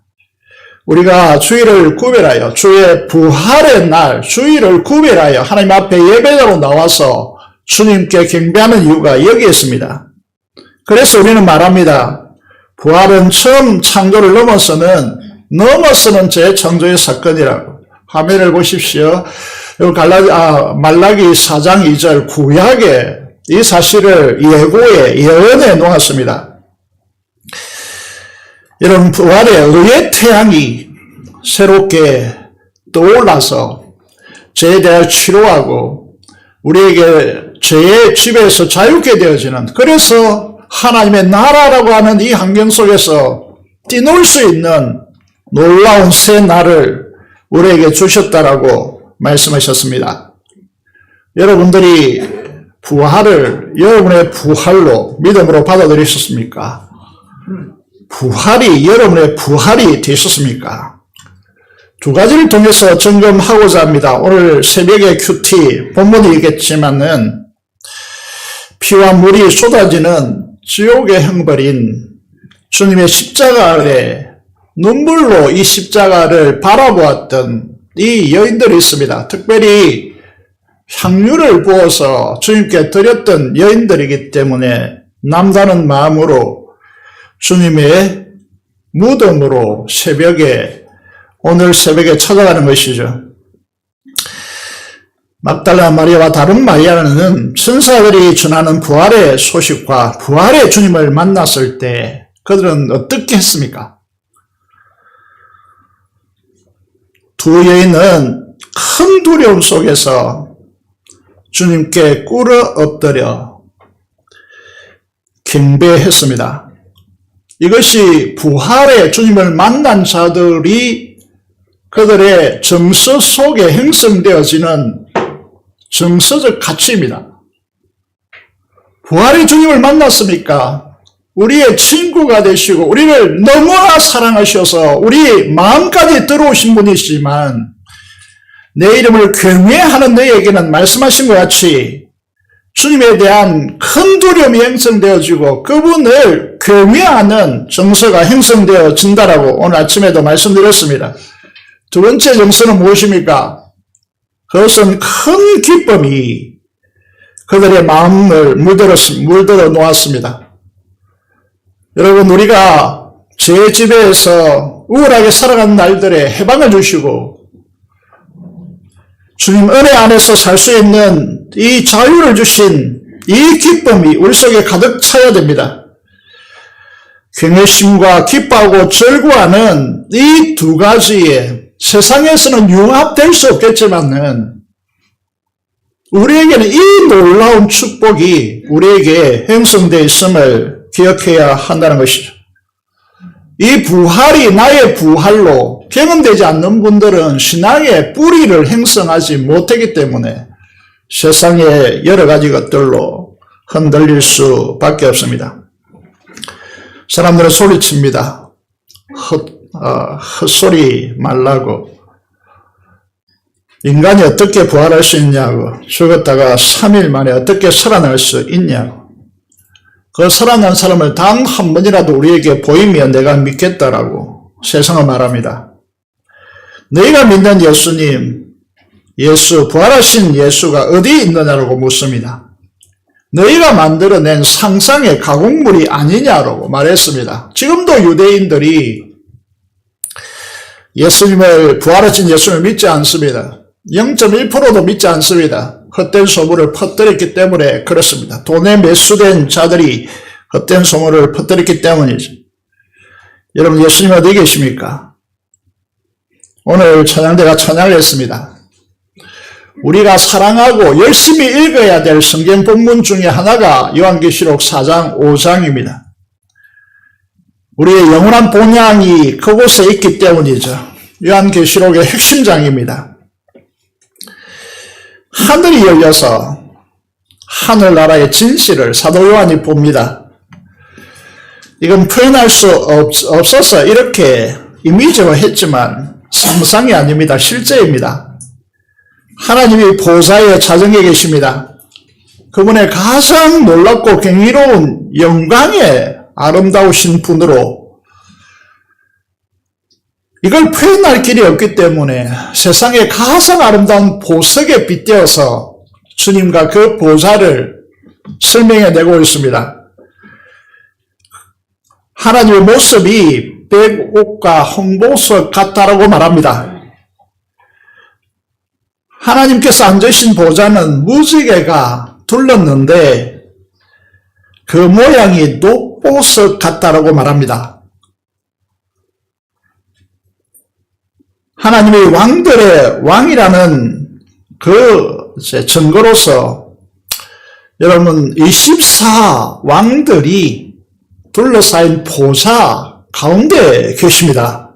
F: 우리가 주일을 구별하여 주의 부활의 날 주일을 구별하여 하나님 앞에 예배자로 나와서 주님께 경배하는 이유가 여기에 있습니다. 그래서 우리는 말합니다. 부활은 처음 창조를 넘어서는 재창조의 사건이라고. 화면을 보십시오. 말라기 4장 2절 구약에 이 사실을 예언해 놓았습니다. 여러분 부활의 의의 태양이 새롭게 떠올라서 죄에 대해 치료하고 우리에게 죄의 지배에서 자유케 되어지는 그래서 하나님의 나라라고 하는 이 환경 속에서 뛰놀 수 있는 놀라운 새 날을 우리에게 주셨다라고 말씀하셨습니다. 여러분들이 부활을 여러분의 부활로 믿음으로 받아들이셨습니까? 부활이 여러분의 부활이 되셨습니까? 두 가지를 통해서 점검하고자 합니다. 오늘 새벽에 큐티 본문이겠지만은 피와 물이 쏟아지는 지옥의 형벌인 주님의 십자가 아래 눈물로 이 십자가를 바라보았던 이 여인들이 있습니다. 특별히 향유를 부어서 주님께 드렸던 여인들이기 때문에 남다른 마음으로 주님의 무덤으로 오늘 새벽에 찾아가는 것이죠. 막달라 마리아와 다른 마리아는 천사들이 전하는 부활의 소식과 부활의 주님을 만났을 때 그들은 어떻게 했습니까? 두 여인은 큰 두려움 속에서 주님께 꿇어 엎드려 경배했습니다. 이것이 부활의 주님을 만난 자들이 그들의 정서 속에 형성되어지는 정서적 가치입니다. 부활의 주님을 만났습니까? 우리의 친구가 되시고 우리를 너무나 사랑하셔서 우리 마음까지 들어오신 분이시지만 내 이름을 경외하는 너에게는 말씀하신 것 같이 주님에 대한 큰 두려움이 형성되어지고 그분을 경외하는 정서가 형성되어진다라고 오늘 아침에도 말씀드렸습니다. 두 번째 정서는 무엇입니까? 그것은 큰 기쁨이 그들의 마음을 물들어 놓았습니다. 여러분, 우리가 제 지배에서 우울하게 살아가는 날들에 해방을 주시고 주님 은혜 안에서 살 수 있는 이 자유를 주신 이 기쁨이 우리 속에 가득 차야 됩니다. 경외심과 기뻐하고 절구하는 이 두 가지에 세상에서는 융합될 수 없겠지만은 우리에게는 이 놀라운 축복이 우리에게 형성되어 있음을 기억해야 한다는 것이죠. 이 부활이 나의 부활로 경험되지 않는 분들은 신앙의 뿌리를 형성하지 못하기 때문에 세상의 여러 가지 것들로 흔들릴 수밖에 없습니다. 사람들은 소리칩니다. 헛소리 말라고. 인간이 어떻게 부활할 수 있냐고. 죽었다가 3일 만에 어떻게 살아날 수 있냐고. 그 살아난 사람을 단 한 번이라도 우리에게 보이면 내가 믿겠다라고 세상은 말합니다. 너희가 믿는 예수님, 부활하신 예수가 어디 있느냐라고 묻습니다. 너희가 만들어낸 상상의 가공물이 아니냐라고 말했습니다. 지금도 유대인들이 부활하신 예수님을 믿지 않습니다. 0.1%도 믿지 않습니다. 헛된 소문을 퍼뜨렸기 때문에 그렇습니다. 돈에 매수된 자들이 헛된 소문을 퍼뜨렸기 때문이죠. 여러분, 예수님 어디 계십니까? 오늘 찬양대가 찬양을 했습니다. 우리가 사랑하고 열심히 읽어야 될 성경 본문 중에 하나가 요한계시록 4장 5장입니다. 우리의 영원한 본향이 그곳에 있기 때문이죠. 요한계시록의 핵심장입니다. 하늘이 열려서 하늘나라의 진실을 사도 요한이 봅니다. 이건 표현할 수 없어서 이렇게 이미지화했지만 상상이 아닙니다. 실제입니다. 하나님이 보좌의 자정에 계십니다. 그분의 가장 놀랍고 경이로운 영광의 아름다우신 분으로 이걸 표현할 길이 없기 때문에 세상의 가장 아름다운 보석에 빗대어서 주님과 그 보좌를 설명해내고 있습니다. 하나님의 모습이 백옥과 홍보석 같다라고 말합니다. 하나님께서 앉으신 보좌는 무지개가 둘렀는데 그 모양이 녹보석 같다라고 말합니다. 하나님이 왕들의 왕이라는 그 증거로서 여러분 24 왕들이 둘러싸인 보좌 가운데 계십니다.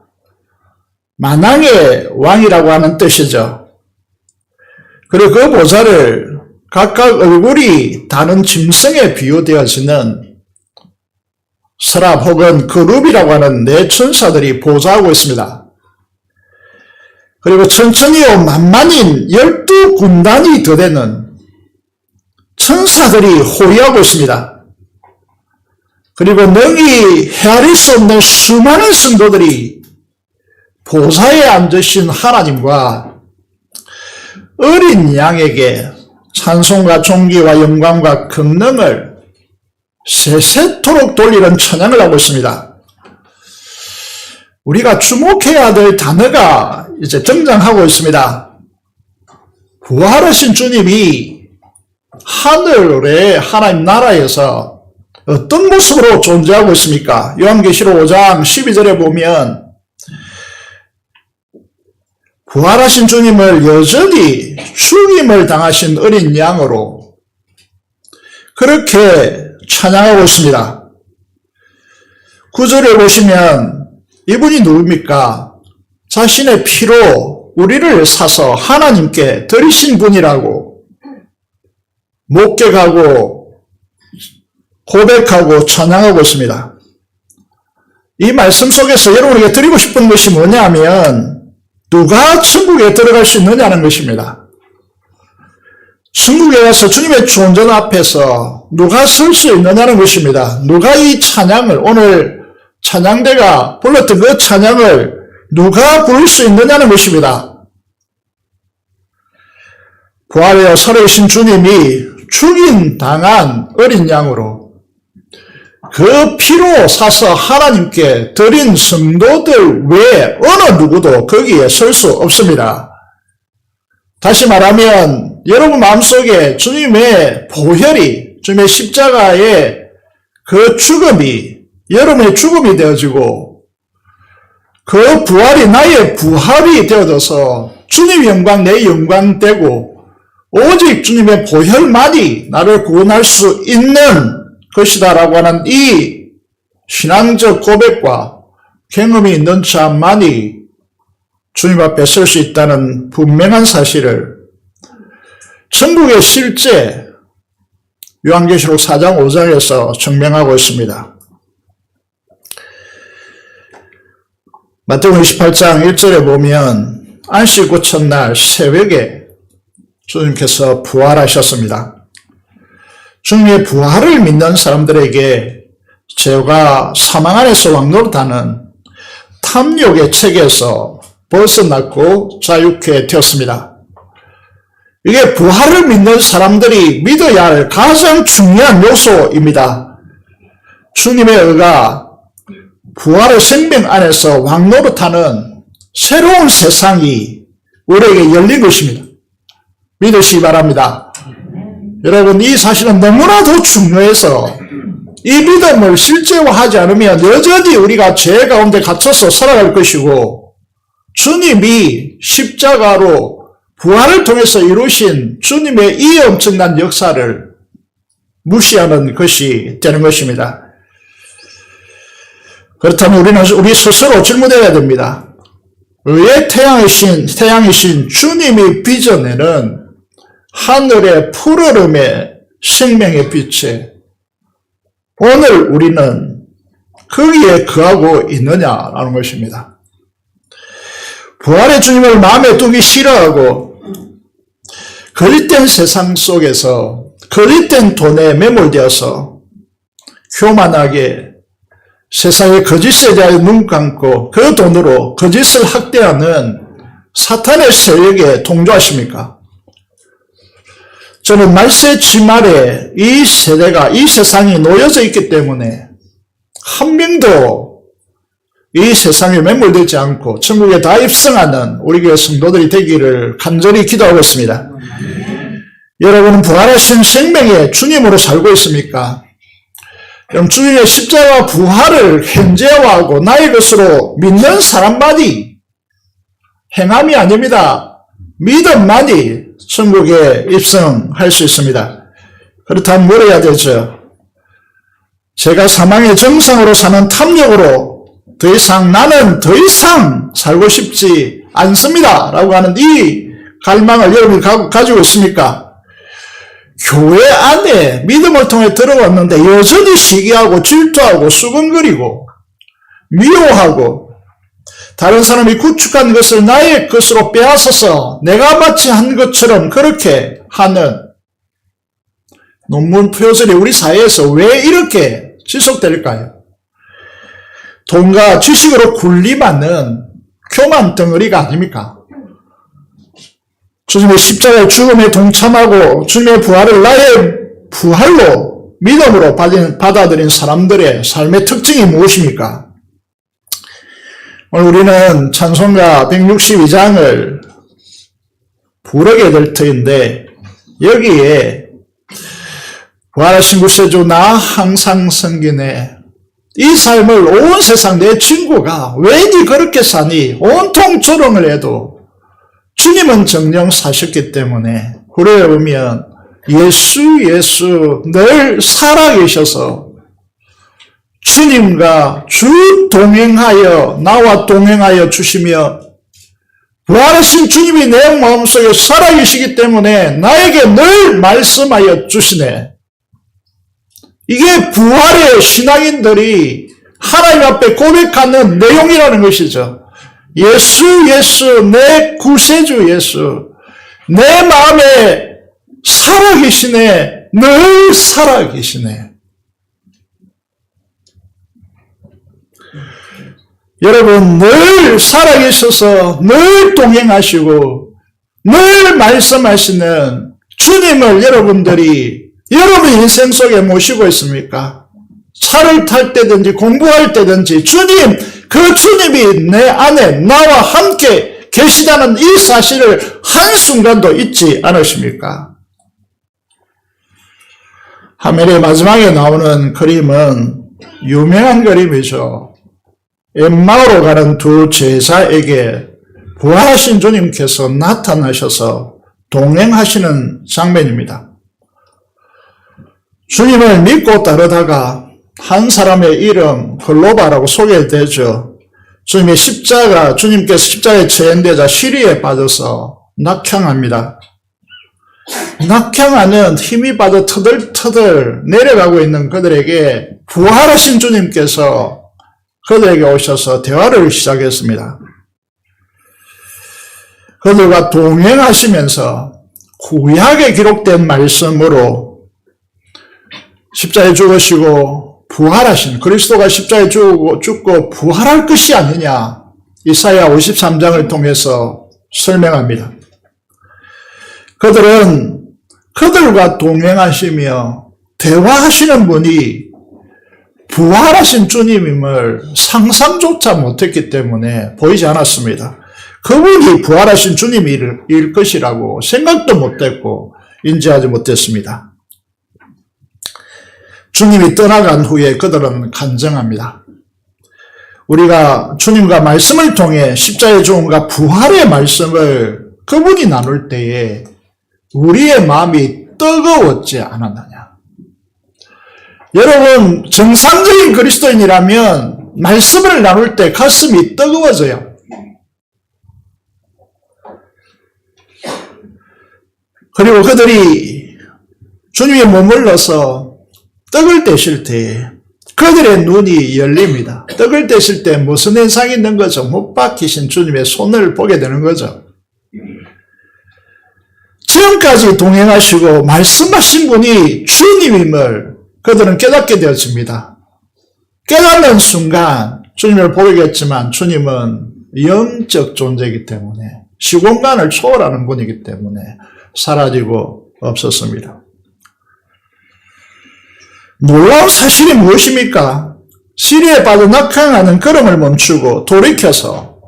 F: 만왕의 왕이라고 하는 뜻이죠. 그리고 그 보좌를 각각 얼굴이 다른 짐승에 비유되어지는 서랍 혹은 그룹이라고 하는 네 천사들이 보좌하고 있습니다. 그리고 천천히요 만만인 12군단이 더 되는 천사들이 호위하고 있습니다. 그리고 능히 헤아릴 수 없는 수많은 성도들이 보좌에 앉으신 하나님과 어린 양에게 찬송과 존귀와 영광과 권능을 세세토록 돌리는 찬양을 하고 있습니다. 우리가 주목해야 될 단어가 이제 등장하고 있습니다. 부활하신 주님이 하늘의 하나님 나라에서 어떤 모습으로 존재하고 있습니까? 요한계시록 5장 12절에 보면 부활하신 주님을 여전히 죽임을 당하신 어린 양으로 그렇게 찬양하고 있습니다. 9절에 보시면 이분이 누굽니까? 자신의 피로 우리를 사서 하나님께 드리신 분이라고 목격하고 고백하고 찬양하고 있습니다. 이 말씀 속에서 여러분에게 드리고 싶은 것이 뭐냐면 누가 천국에 들어갈 수 있느냐는 것입니다. 천국에 가서 주님의 존전 앞에서 누가 설 수 있느냐는 것입니다. 누가 이 찬양을 오늘 찬양대가 불렀던 그 찬양을 누가 부를 수 있느냐는 것입니다. 부활하여 살아계신 주님이 죽임 당한 어린 양으로 그 피로 사서 하나님께 드린 성도들 외에 어느 누구도 거기에 설 수 없습니다. 다시 말하면 여러분 마음속에 주님의 보혈이, 주님의 십자가의 그 죽음이 여러분의 죽음이 되어지고 그 부활이 나의 부활이 되어져서 주님의 영광 내 영광 되고 오직 주님의 보혈만이 나를 구원할 수 있는 것이다라고 하는 이 신앙적 고백과 경험이 있는 자만이 주님 앞에 설 수 있다는 분명한 사실을 천국의 실제 요한계시록 4장 5장에서 증명하고 있습니다. 마태복음 28장 1절에 보면 안식 후 첫날 새벽에 주님께서 부활하셨습니다. 주님의 부활을 믿는 사람들에게 죄가 사망 안에서 왕노릇하는 탐욕의 책에서 벗어났고 자유케 되었습니다. 이게 부활을 믿는 사람들이 믿어야 할 가장 중요한 요소입니다. 주님의 의가 부활의 생명 안에서 왕노릇하는 새로운 세상이 우리에게 열린 것입니다. 믿으시기 바랍니다. 여러분, 이 사실은 너무나도 중요해서 이 믿음을 실제화하지 않으면 여전히 우리가 죄 가운데 갇혀서 살아갈 것이고 주님이 십자가로 부활을 통해서 이루신 주님의 이 엄청난 역사를 무시하는 것이 되는 것입니다. 그렇다면 우리는 우리 스스로 질문해야 됩니다. 왜 태양이신 주님이 빚어내는 하늘의 푸르름의 생명의 빛에 오늘 우리는 거기에 거하고 있느냐라는 것입니다. 부활의 주님을 마음에 두기 싫어하고 거짓된 세상 속에서 거짓된 돈에 매몰되어서 교만하게 세상의 거짓에 대하여 눈 감고 그 돈으로 거짓을 학대하는 사탄의 세력에 동조하십니까? 저는 말세 지말에 이 세대가, 이 세상이 놓여져 있기 때문에 한 명도 이 세상에 매몰되지 않고 천국에 다 입성하는 우리 교회 성도들이 되기를 간절히 기도하겠습니다. 여러분은 부활하신 생명의 주님으로 살고 있습니까? 그럼 주님의 십자가 부활을 현재화하고 나의 것으로 믿는 사람만이, 행함이 아닙니다. 믿음만이 천국에 입성할 수 있습니다. 그렇다면 뭘 해야 되죠? 제가 사망의 정상으로 사는 탐욕으로 나는 더 이상 살고 싶지 않습니다 라고 하는 이 갈망을 여러분이 가지고 있습니까? 교회 안에 믿음을 통해 들어왔는데 여전히 시기하고 질투하고 수근거리고 미워하고 다른 사람이 구축한 것을 나의 것으로 빼앗아서 내가 마치 한 것처럼 그렇게 하는 논문 표절이 우리 사회에서 왜 이렇게 지속될까요? 돈과 지식으로 군림하는 교만 덩어리가 아닙니까? 주님의 십자가의 죽음에 동참하고 주님의 부활을 나의 부활로 믿음으로 받아들인 사람들의 삶의 특징이 무엇입니까? 오늘 우리는 찬송가 162장을 부르게 될 터인데 여기에 부활하신 구세주 나 항상 섬기네, 이 삶을 온 세상 내 친구가 왜 니 그렇게 사니 온통 조롱을 해도 주님은 정녕 사셨기 때문에 후레에 보면 예수 늘 살아계셔서 주님과 주 동행하여 나와 동행하여 주시며 부활하신 주님이 내 마음속에 살아계시기 때문에 나에게 늘 말씀하여 주시네. 이게 부활의 신앙인들이 하나님 앞에 고백하는 내용이라는 것이죠. 예수, 예수, 내 구세주 예수, 내 마음에 살아계시네, 늘 살아계시네. 여러분, 늘 살아계셔서 늘 동행하시고 늘 말씀하시는 주님을 여러분들이 여러분 인생 속에 모시고 있습니까? 차를 탈 때든지 공부할 때든지 주님, 그 주님이 내 안에 나와 함께 계시다는 이 사실을 한순간도 잊지 않으십니까? 하멜의 마지막에 나오는 그림은 유명한 그림이죠. 엠마오로 가는 두 제자에게 부활하신 주님께서 나타나셔서 동행하시는 장면입니다. 주님을 믿고 따르다가 한 사람의 이름 글로바라고 소개되죠. 주님께서 십자가에 처형되자 시리에 빠져서 낙향합니다. 낙향하는 힘이 빠져 터들터들 내려가고 있는 그들에게 부활하신 주님께서 그들에게 오셔서 대화를 시작했습니다. 그들과 동행하시면서 구약에 기록된 말씀으로 십자가에 죽으시고 부활하신 그리스도가 십자가에 죽고 부활할 것이 아니냐, 이사야 53장을 통해서 설명합니다. 그들은 그들과 동행하시며 대화하시는 분이 부활하신 주님임을 상상조차 못했기 때문에 보이지 않았습니다. 그분이 부활하신 주님일 것이라고 생각도 못했고 인지하지 못했습니다. 주님이 떠나간 후에 그들은 간증합니다. 우리가 주님과 말씀을 통해 십자가의 죽음과 부활의 말씀을 그분이 나눌 때에 우리의 마음이 뜨거웠지 않았느냐. 여러분, 정상적인 그리스도인이라면 말씀을 나눌 때 가슴이 뜨거워져요. 그리고 그들이 주님에 머물러서 떡을 떼실 때 그들의 눈이 열립니다. 떡을 떼실 때 무슨 현상이 있는 거죠? 못 박히신 주님의 손을 보게 되는 거죠. 지금까지 동행하시고 말씀하신 분이 주님임을 그들은 깨닫게 되었습니다. 깨닫는 순간 주님을 보이겠지만 주님은 영적 존재이기 때문에 시공간을 초월하는 분이기 때문에 사라지고 없었습니다. 놀라운 사실이 무엇입니까? 시리에 빠져 낙향하는 걸음을 멈추고 돌이켜서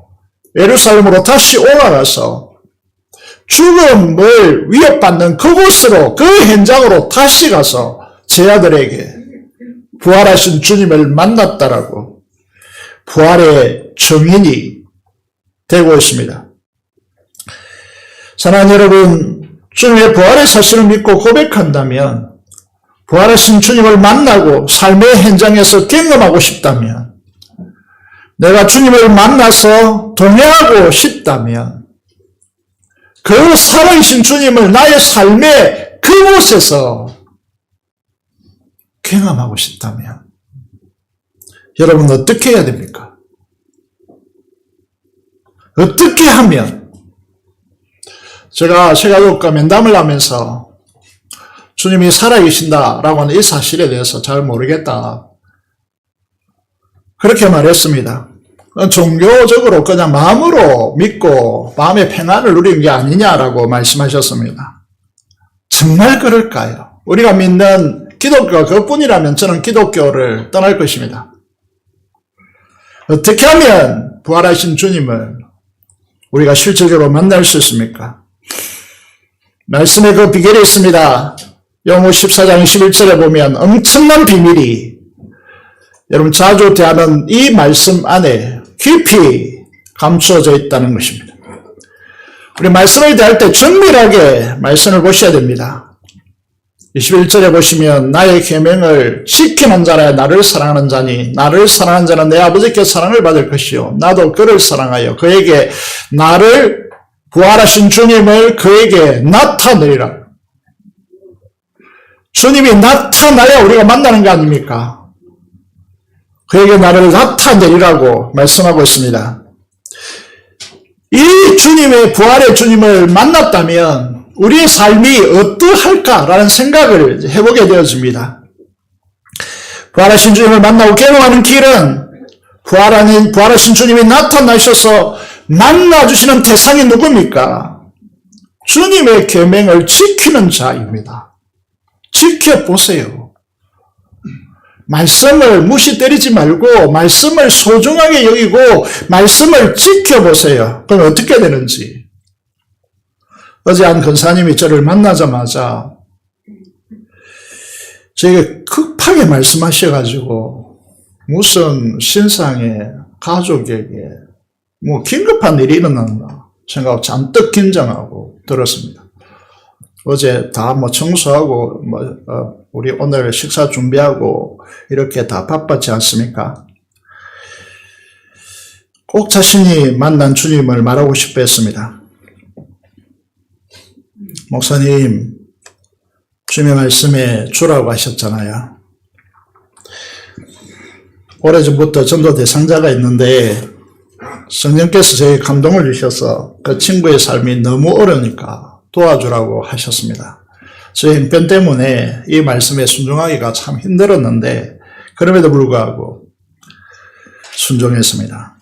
F: 예루살렘으로 다시 올라가서 죽음을 위협받는 그곳으로, 그 현장으로 다시 가서 제자들에게 부활하신 주님을 만났다라고 부활의 증인이 되고 있습니다. 사랑하는 여러분, 주님의 부활의 사실을 믿고 고백한다면, 부활하신 주님을 만나고 삶의 현장에서 경험하고 싶다면, 내가 주님을 만나서 동행하고 싶다면, 그 살아계신 주님을 나의 삶의 그곳에서 경험하고 싶다면 여러분 어떻게 해야 됩니까? 어떻게 하면? 제가 가족과 면담을 하면서 주님이 살아계신다라고 하는 이 사실에 대해서 잘 모르겠다, 그렇게 말했습니다. 종교적으로 그냥 마음으로 믿고 마음의 평안을 누리는 게 아니냐라고 말씀하셨습니다. 정말 그럴까요? 우리가 믿는 기독교가 그것뿐이라면 저는 기독교를 떠날 것입니다. 어떻게 하면 부활하신 주님을 우리가 실질적으로 만날 수 있습니까? 말씀에 그 비결이 있습니다. 요한복음 14장 11절에 보면 엄청난 비밀이 여러분 자주 대하는 이 말씀 안에 깊이 감추어져 있다는 것입니다. 우리 말씀을 대할 때 정밀하게 말씀을 보셔야 됩니다. 21절에 보시면 나의 계명을 지키는 자라야 나를 사랑하는 자니 나를 사랑하는 자는 내 아버지께 사랑을 받을 것이요 나도 그를 사랑하여 그에게 나를 부활하신 주님을 그에게 나타내리라. 주님이 나타나야 우리가 만나는 거 아닙니까? 그에게 나를 나타내리라고 말씀하고 있습니다. 이 주님의 부활의 주님을 만났다면 우리의 삶이 어떠할까라는 생각을 해보게 되어집니다. 부활하신 주님을 만나고 개롱하는 길은 부활하신 주님이 나타나셔서 만나주시는 대상이 누굽니까? 주님의 계명을 지키는 자입니다. 지켜보세요. 말씀을 무시 때리지 말고 말씀을 소중하게 여기고 말씀을 지켜보세요. 그럼 어떻게 되는지. 어제 한 권사님이 저를 만나자마자 저에게 급하게 말씀하셔가지고 무슨 신상의 가족에게 뭐 긴급한 일이 일어났나 생각하고 잔뜩 긴장하고 들었습니다. 어제 다 뭐 청소하고 우리 오늘 식사 준비하고 이렇게 다 바빴지 않습니까? 꼭 자신이 만난 주님을 말하고 싶어 했습니다. 목사님, 주님의 말씀에 주라고 하셨잖아요. 오래전부터 전도 대상자가 있는데 성령께서 저에게 감동을 주셔서 그 친구의 삶이 너무 어려우니까 도와주라고 하셨습니다. 저의 형편 때문에 이 말씀에 순종하기가 참 힘들었는데 그럼에도 불구하고 순종했습니다.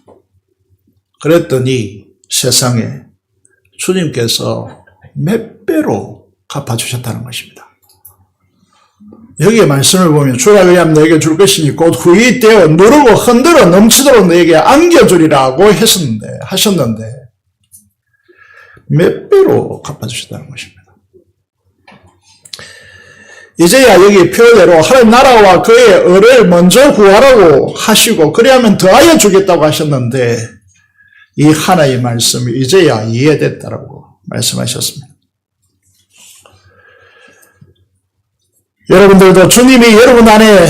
F: 그랬더니 세상에 주님께서 몇 배로 갚아주셨다는 것입니다. 여기에 말씀을 보면 주라 그리하면 너에게 줄 것이니 곧 후히 떼어 누르고 흔들어 넘치도록 너에게 안겨주리라고 하셨는데 몇 배로 갚아주셨다는 것입니다. 이제야 여기 표대로 하나님 나라와 그의 의를 먼저 구하라고 하시고 그리하면 더하여 주겠다고 하셨는데 이 하나의 말씀이 이제야 이해됐다라고 말씀하셨습니다. 여러분들도 주님이 여러분 안에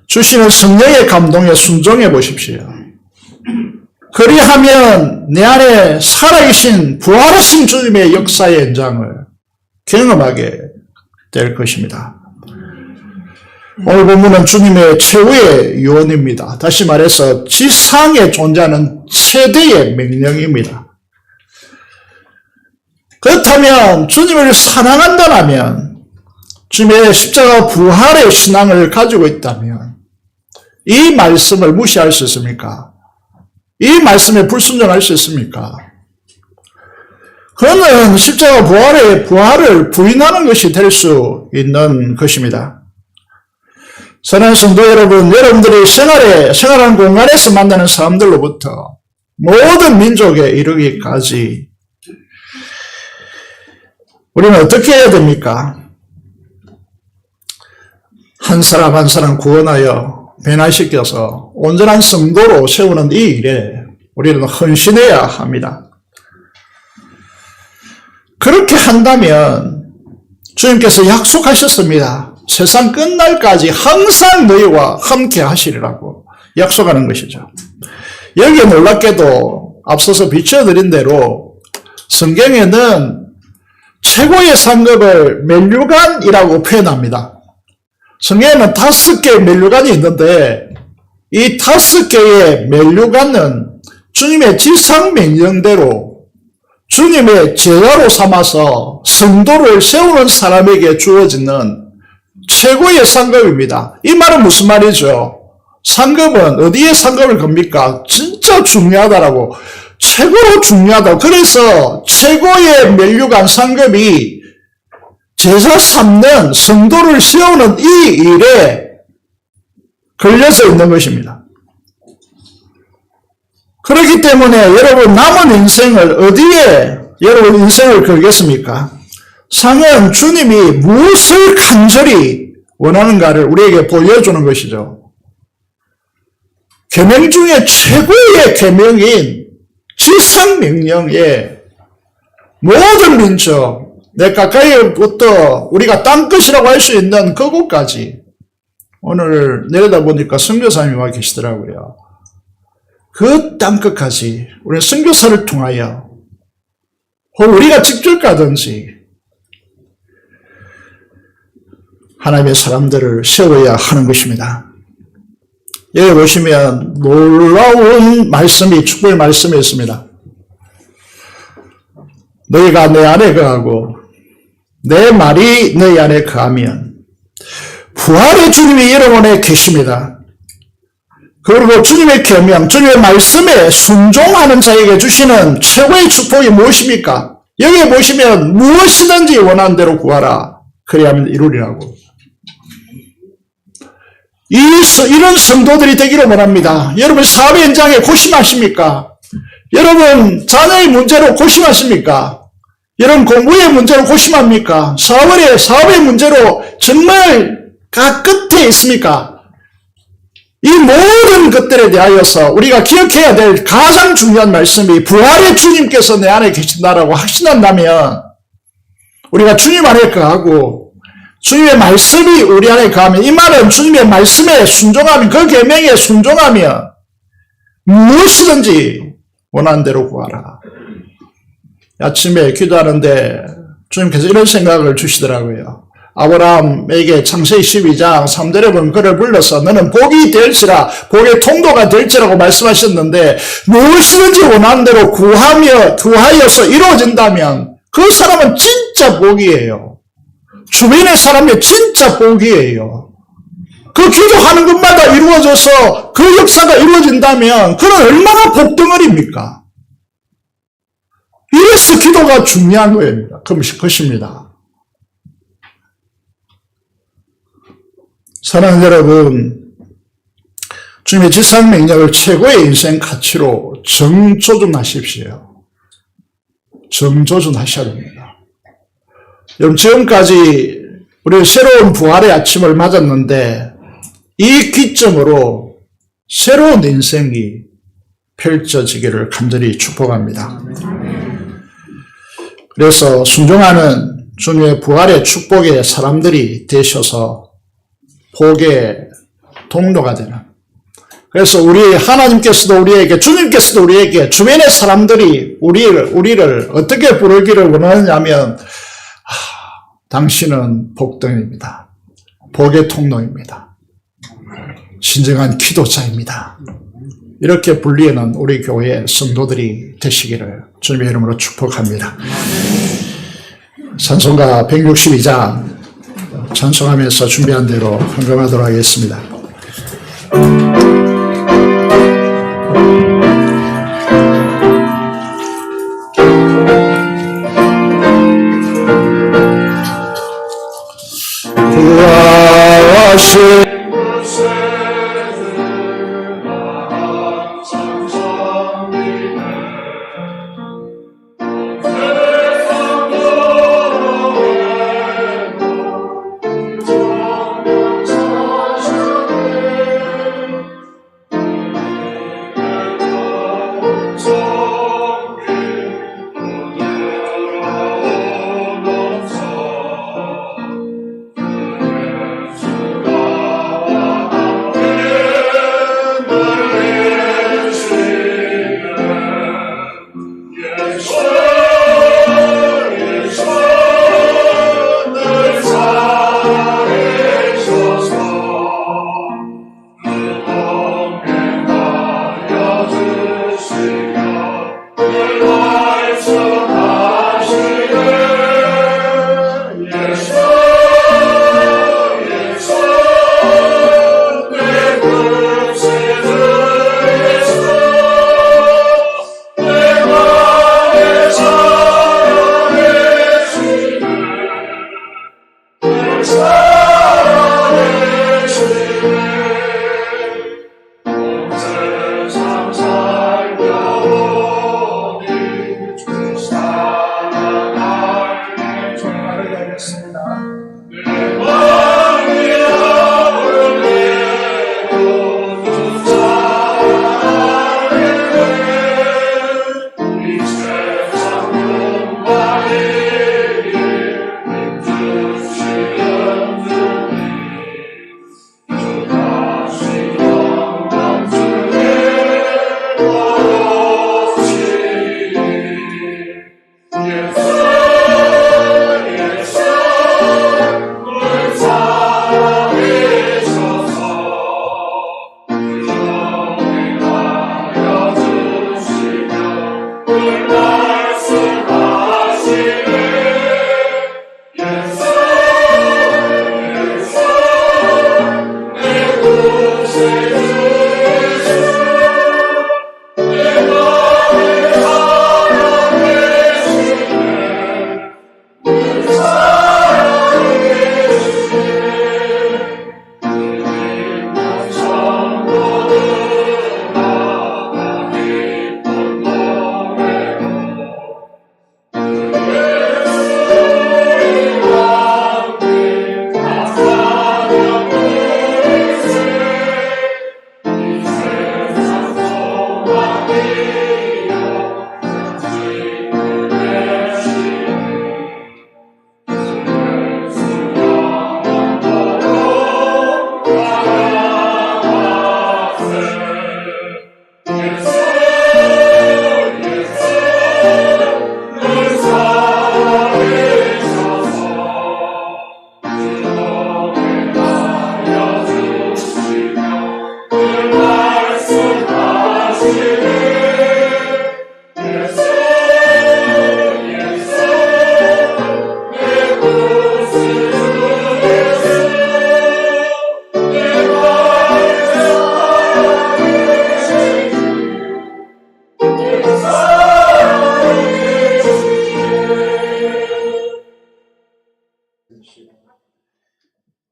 F: 주시는 성령의 감동에 순종해 보십시오. 그리하면 내 안에 살아계신 부활하신 주님의 역사의 현장을 경험하게 될 것입니다. 오늘 본문은 주님의 최후의 유언입니다. 다시 말해서 지상에 존재하는 최대의 명령입니다. 그렇다면 주님을 사랑한다면 주님의 십자가 부활의 신앙을 가지고 있다면 이 말씀을 무시할 수 있습니까? 이 말씀에 불순종할 수 있습니까? 그거는 십자가 부활을 부인하는 것이 될 수 있는 것입니다. 사랑하는 성도 여러분, 여러분들이 생활하는 공간에서 만나는 사람들로부터 모든 민족에 이르기까지 우리는 어떻게 해야 됩니까? 한 사람 한 사람 구원하여 변화시켜서 온전한 성도로 세우는 이 일에 우리는 헌신해야 합니다. 그렇게 한다면 주님께서 약속하셨습니다. 세상 끝날까지 항상 너희와 함께 하시리라고 약속하는 것이죠. 여기에 놀랍게도 앞서서 비춰드린 대로 성경에는 최고의 상급을 멜류관이라고 표현합니다. 성경에는 5개의 멜류관이 있는데 이 5개의 멜류관은 주님의 지상 명령대로 주님의 제자로 삼아서 성도를 세우는 사람에게 주어지는 최고의 상급입니다. 이 말은 무슨 말이죠? 상급은 어디에 상급을 겁니까? 진짜 중요하다라고. 최고로 중요하다. 그래서 최고의 멜류관 상급이 제자 삼는 성도를 세우는 이 일에 걸려서 있는 것입니다. 그렇기 때문에 여러분 남은 인생을 어디에 여러분 인생을 걸겠습니까? 상은 주님이 무엇을 간절히 원하는가를 우리에게 보여주는 것이죠. 계명 중에 최고의 계명인 지상명령에 모든 민족, 내 가까이부터 우리가 땅끝이라고 할 수 있는 그곳까지 오늘 내려다보니까 선교사님이 와 계시더라고요. 그 땅끝까지 우리 선교사를 통하여 혹은 우리가 직접 가든지 하나님의 사람들을 세워야 하는 것입니다. 여기 보시면 놀라운 말씀이, 축복의 말씀이 있습니다. 너희가 내 안에 거하고 내 말이 너희 안에 거하면 부활의 주님이 여러분에 계십니다. 그리고 주님의 계명, 주님의 말씀에 순종하는 자에게 주시는 최고의 축복이 무엇입니까? 여기에 보시면 무엇이든지 원하는 대로 구하라. 그리하면 이루리라고. 이런 성도들이 되기를 원합니다. 여러분 사업의 현장에 고심하십니까? 여러분 자녀의 문제로 고심하십니까? 여러분 공부의 문제로 고심합니까? 사업의 문제로 정말 끝에 있습니까? 이 모든 것들에 대하여서 우리가 기억해야 될 가장 중요한 말씀이 부활의 주님께서 내 안에 계신다라고 확신한다면 우리가 주님 안에 거하고 주님의 말씀이 우리 안에 거하면, 이 말은 주님의 말씀에 순종하면, 그 계명에 순종하면 무엇이든지 원하는 대로 구하라. 아침에 기도하는데 주님께서 이런 생각을 주시더라고요. 아브라함에게 창세기 12장 3절에 보면 그를 불러서 너는 복이 될지라, 복의 통도가 될지라고 말씀하셨는데, 무엇이든지 원하는 대로 구하여서 이루어진다면 그 사람은 진짜 복이에요. 주변의 사람이 진짜 복이에요. 그 기도하는 것마다 이루어져서 그 역사가 이루어진다면 그는 얼마나 복덩어리입니까? 이래서 기도가 중요한 것입니다. 사랑하는 여러분, 주님의 지상명령을 최고의 인생 가치로 정조준하십시오. 정조준하셔야 됩니다. 여러분, 지금까지 우리 새로운 부활의 아침을 맞았는데 이 기점으로 새로운 인생이 펼쳐지기를 간절히 축복합니다. 그래서 순종하는 주님의 부활의 축복의 사람들이 되셔서 복의 통로가 되는, 그래서 하나님께서도 우리에게, 주님께서도 우리에게, 주변의 사람들이 우리를 어떻게 부르기를 원하느냐면 당신은 복덩입니다. 복의 통로입니다. 진정한 기도자입니다. 이렇게 불리는 우리 교회 성도들이 되시기를 주님의 이름으로 축복합니다. 찬송가 162장 찬송하면서 준비한 대로 헌금하도록 하겠습니다. 구하신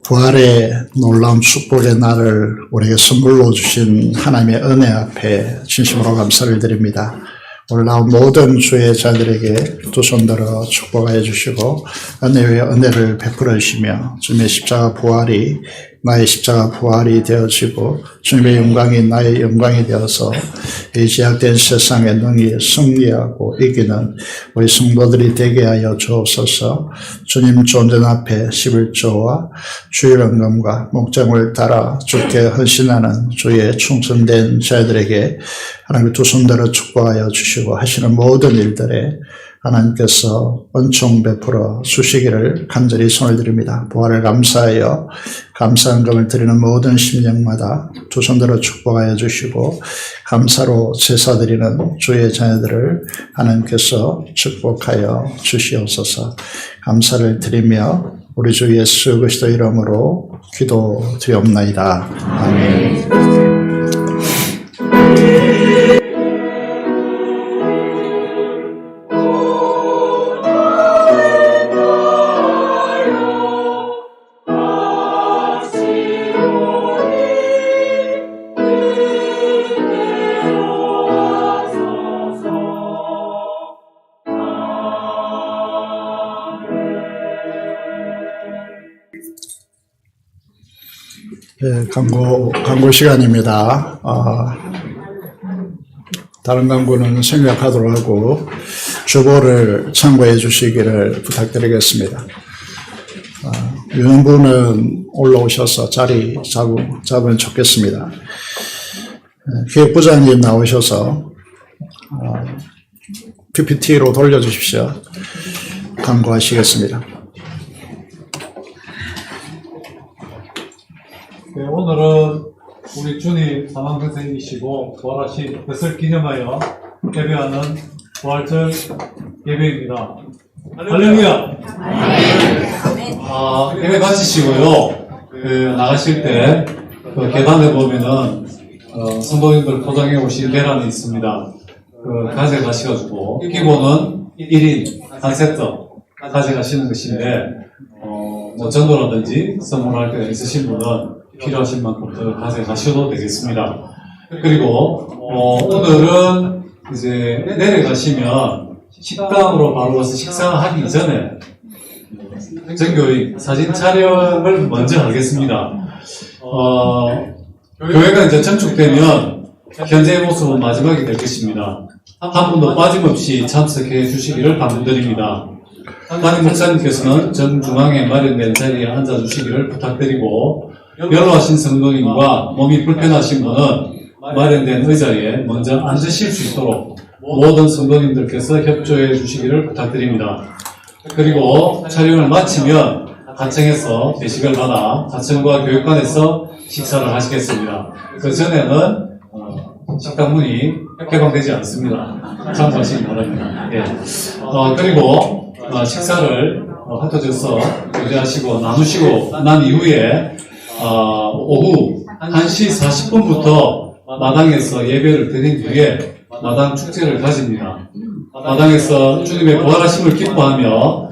F: 부활의 놀라운 축복의 날을 우리에게 선물로 주신 하나님의 은혜 앞에 진심으로 감사를 드립니다. 오늘 나온 모든 주의 자들에게 두 손 들어 축복하여 주시고 은혜 위에 은혜를 베풀어 주시며 주님의 십자가 부활이 나의 십자가 부활이 되어지고 주님의 영광이 나의 영광이 되어서 이 제약된 세상에 능히 승리하고 이기는 우리 성도들이 되게 하여 주옵소서. 주님 존전 앞에 11조와 주의 영감과 목장을 따라 주께 헌신하는 주의 충성된 자들에게 하나님 두 손들어 축복하여 주시고 하시는 모든 일들에 하나님께서 은총 베풀어 주시기를 간절히 손을 드립니다. 부활을 감사하여 감사한금을 드리는 모든 심령마다 두 손들어 축복하여 주시고 감사로 제사 드리는 주의 자녀들을 하나님께서 축복하여 주시옵소서. 감사를 드리며 우리 주 예수 그리스도 이름으로 기도드리옵나이다. 아멘. 네, 광고 시간입니다. 다른 광고는 생략하도록 하고 주보를 참고해 주시기를 부탁드리겠습니다. 유연부는 올라오셔서 자리 잡으면 좋겠습니다. 기획부장님 나오셔서 PPT로 돌려주십시오. 광고하시겠습니다.
G: 네, 오늘은 우리 주님 사망 선생이시고 부활하신 것을 기념하여 예배하는 부활절 예배입니다. 할렐루야! 예배 마치시고요. 나가실 때 계단에 보면은 성도님들 포장해 오신 계란이 있습니다. 가져가셔가지고 기본은 1인 한 세트 가져가시는 것인데 뭐 전도라든지 선물할 때가 있으신 분은 필요하신 만큼 더 가져가셔도 되겠습니다. 그리고 오늘은 이제 내려가시면 식당으로 바로 가서 식사하기 전에 전교인 사진 촬영을 먼저 하겠습니다. 교회가 이제 전축되면 현재의 모습은 마지막이 될 것입니다. 한 분도 빠짐없이 참석해 주시기를 간구드립니다. 담임 목사님께서는 정중앙에 마련된 자리에 앉아주시기를 부탁드리고 연로하신 성도님과 몸이 불편하신 분은 마련된 의자에 먼저 앉으실 수 있도록 모든 성도님들께서 협조해 주시기를 부탁드립니다. 그리고 촬영을 마치면 하청에서 배식을 받아 하청과 교육관에서 식사를 하시겠습니다. 그 전에는 식당 문이 개방되지 않습니다. 참고하시기 바랍니다. 예. 그리고 식사를 흩어져서 교제하시고 나누시고 난 이후에 오후 1시 40분부터 마당에서 예배를 드린 뒤에 마당 축제를 가집니다. 마당에서 주님의 부활하심을 기뻐하며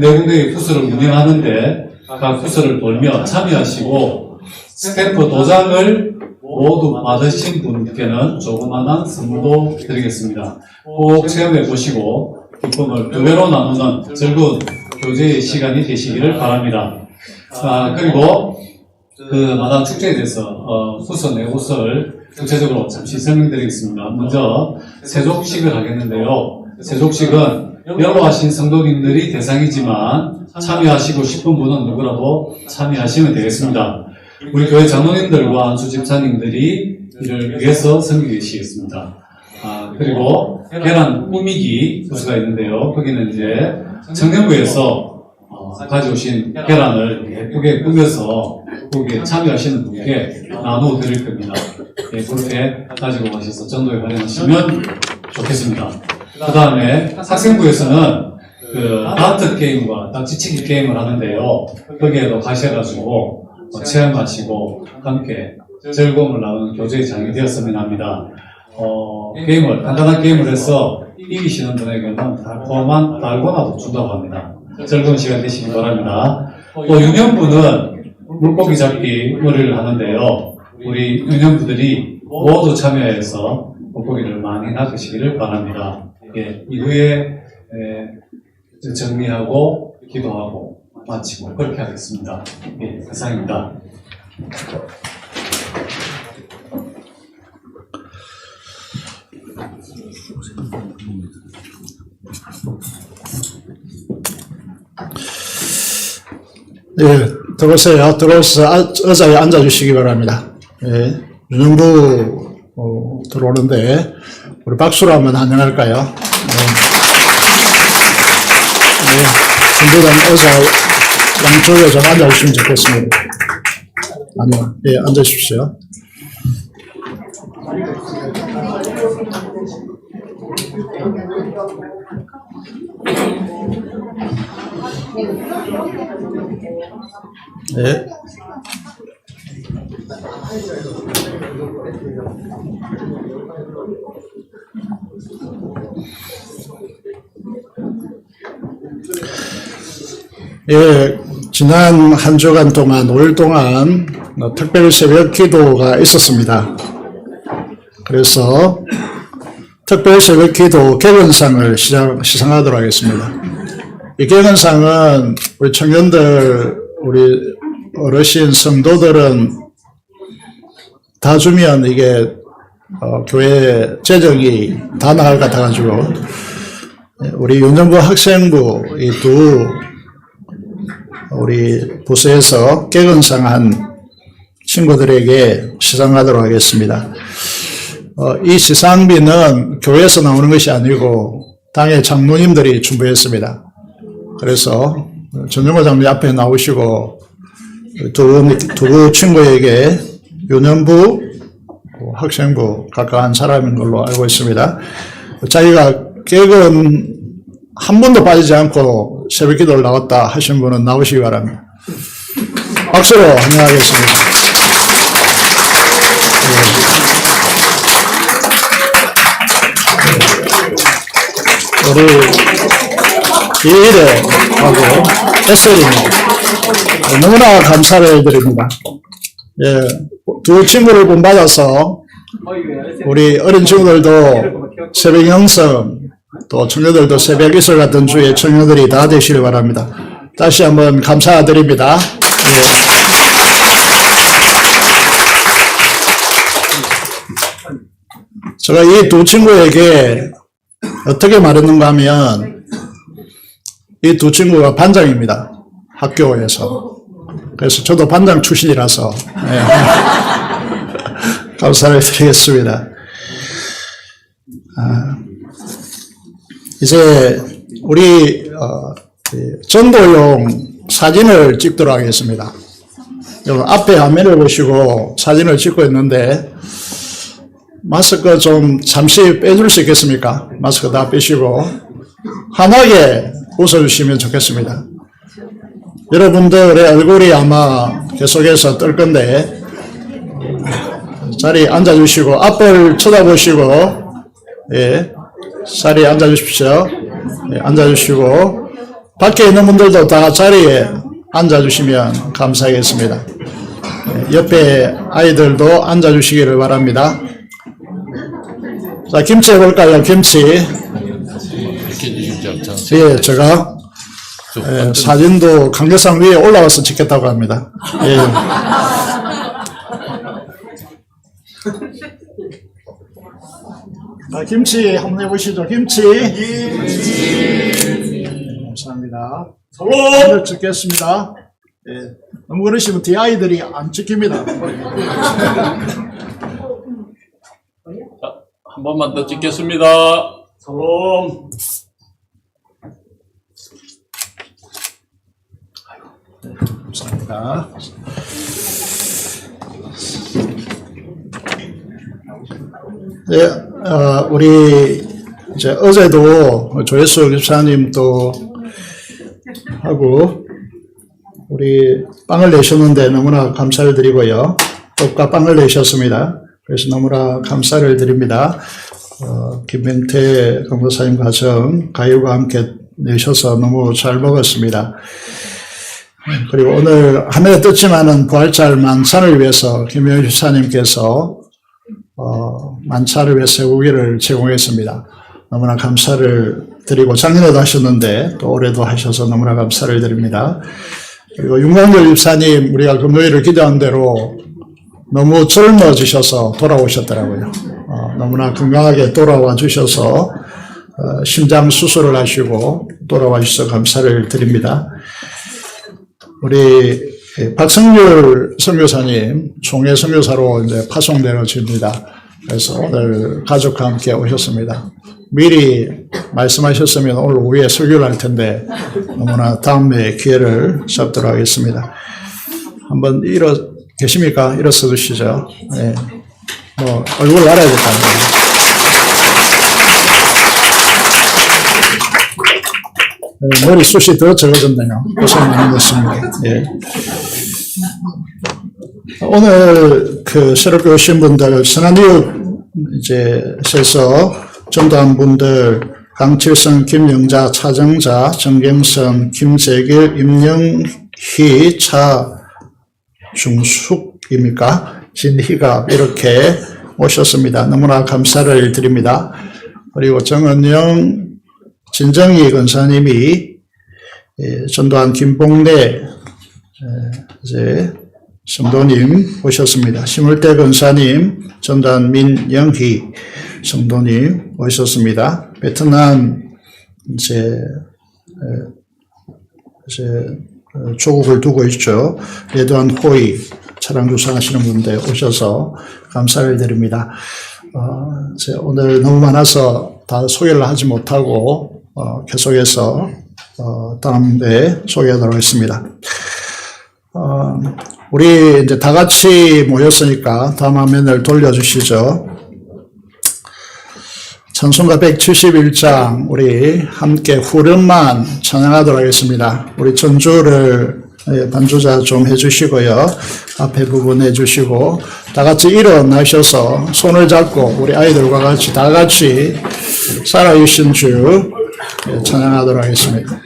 G: 네 군데의 부스를 운영하는데 각 부스를 돌며 참여하시고 스탬프 도장을 모두 받으신 분께는 조그마한 선물도 드리겠습니다. 꼭 체험해 보시고 기쁨을 두 배로 나누는 즐거운 교제의 시간이 되시기를 바랍니다. 그리고 그 마당 축제에 대해서 부스 네 곳을 구체적으로 잠시 설명드리겠습니다. 먼저 세족식을 하겠는데요. 세족식은 연로하신 성도님들이 대상이지만 참여하시고 싶은 분은 누구라도 참여하시면 되겠습니다. 우리 교회 장로님들과 안수 집사님들이 이를 위해서 섬기시겠습니다. 그리고 계란 꾸미기 부스가 있는데요. 거기는 이제 청년부에서 가져오신 계란을 예쁘게 꾸며서 거기에 참여하시는 분께 나누어 드릴 겁니다. 예, 그렇게 가지고 가셔서 전도에 활용하시면 좋겠습니다. 그 다음에 학생부에서는 그 다트 게임과 딱지치기 게임을 하는데요. 거기에도 가셔가지고 체험하시고 함께 즐거움을 나누는 교제의 장이 되었으면 합니다. 간단한 게임을 해서 이기시는 분에게는 달콤한 달고나도 준다고 합니다. 즐거운 시간 되시기 바랍니다. 또 유년부는 물고기 잡기 놀이를 하는데요. 우리 유년부들이 모두 참여해서 물고기를 많이 낚으시기를 바랍니다. 예, 이후에 정리하고 기도하고 마치고 그렇게 하겠습니다. 예, 이상입니다.
F: 예, 들어오세요. 들어오셔서 의자에 앉아주시기 바랍니다. 예, 유년부 들어오는데 우리 박수로 한번 환영할까요? 준비된 의자 양쪽에 좀 앉아주시면 좋겠습니다. 아니요, 예, 앉으십시오. 네. 예, 지난 한 주간 동안, 5일 동안 특별 새벽 기도가 있었습니다. 그래서 특별 새벽 기도 개근상을 시상하도록 하겠습니다. 이 개근상은 우리 청년들, 우리 어르신 성도들은 다 주면 이게 교회 재정이 다 나갈 것 같아가지고 우리 유년부 학생부 이 두 우리 부서에서 개근상한 친구들에게 시상하도록 하겠습니다. 이 시상비는 교회에서 나오는 것이 아니고 당의 장로님들이 준비했습니다. 그래서 전용호 장로님 앞에 나오시고 두 친구에게 유년부, 학생부 각각 한 사람인 걸로 알고 있습니다. 자기가 개근 한 번도 빠지지 않고 새벽 기도를 나왔다 하신 분은 나오시기 바랍니다. 박수로 환영하겠습니다. 우리 이일에하고 에셀입니다. 너무나 감사를 드립니다. 예, 두 친구를 본받아서 우리 어린 친구들도 새벽 영성, 또 청년들도 새벽 이슬 같은 주의 청년들이 다 되시길 바랍니다. 다시 한번 감사드립니다. 예. 제가 이 두 친구에게 어떻게 말했는가 하면 이 두 친구가 반장입니다. 학교에서. 그래서 저도 반장 출신이라서 감사를 드리겠습니다. 이제 우리 전도용 사진을 찍도록 하겠습니다. 여러분 앞에 화면을 보시고 사진을 찍고 있는데 마스크 좀 잠시 빼줄 수 있겠습니까? 마스크 다 빼시고 환하게 웃어주시면 좋겠습니다. 여러분들의 얼굴이 아마 계속해서 뜰 건데 자리에 앉아주시고 앞을 쳐다보시고 예, 자리에 앉아주십시오. 예, 앉아주시고 밖에 있는 분들도 다 자리에 앉아주시면 감사하겠습니다. 예, 옆에 아이들도 앉아주시기를 바랍니다. 자, 김치 해볼까요? 김치. 예, 제가 사진도 강대상 위에 올라와서 찍겠다고 합니다. 예. 자, 김치 한번 해보시죠. 김치. 감사합니다. 오늘 찍겠습니다. 예. 너무 그러시면 뒤 아이들이 안 찍힙니다.
B: 한 번만 더 찍겠습니다.
F: 서롬. 감사합니다. 네, 우리 이제 어제도 조혜수 집사님도 하고 우리 빵을 내셨는데 너무나 감사를 드리고요. 떡과 빵을 내셨습니다. 그래서 너무나 감사를 드립니다. 김명태 강도사님 가정 가요가 함께 내셔서 너무 잘 먹었습니다. 그리고 오늘 하늘에 떴지만은 부활절 만찬을 위해서 김명태 집사님께서 만찬을 위해 쇠고기를 제공했습니다. 너무나 감사를 드리고 작년에도 하셨는데 또 올해도 하셔서 너무나 감사를 드립니다. 그리고 윤광열 집사님 우리가 금요일을 기도한 대로 너무 젊어지셔서 돌아오셨더라고요. 너무나 건강하게 돌아와 주셔서 심장 수술을 하시고 돌아와 주셔서 감사를 드립니다. 우리 박성률 선교사님 총회 선교사로 이제 파송되어집니다. 그래서 오늘 가족과 함께 오셨습니다. 미리 말씀하셨으면 오늘 오후에 설교를 할 텐데 너무나 다음에 기회를 잡도록 하겠습니다. 한번 계십니까? 일어서 주시죠. 네. 뭐 얼굴 알아야 될 거 아니에요. 네, 머리숱이 더 적어졌네요. 고생 많으셨습니다. 예. 오늘 새롭게 오신 분들, 선한이웃 에서 전도한 분들, 강칠성, 김영자, 차정자, 정경선, 김재길, 임영희, 차중숙입니까? 진희가 이렇게 오셨습니다. 너무나 감사를 드립니다. 그리고 정은영, 진정희 권사님이 전도한 김봉래 성도님 오셨습니다. 심을대 권사님, 전도한 민영희 성도님 오셨습니다. 베트남 조국을 두고 있죠. 레드한 호이 차량 주상하시는 분들 오셔서 감사를 드립니다. 오늘 너무 많아서 다 소개를 하지 못하고 계속해서 다음에 소개하도록 하겠습니다. 우리 이제 다 같이 모였으니까 다음 화면을 돌려주시죠. 찬송가 171장 우리 함께 후렴만 찬양하도록 하겠습니다. 우리 전주를 반주자 좀 해주시고요. 앞에 부분 해주시고 다 같이 일어나셔서 손을 잡고 우리 아이들과 같이 다 같이 살아계신 주 찬양하도록 하겠습니다.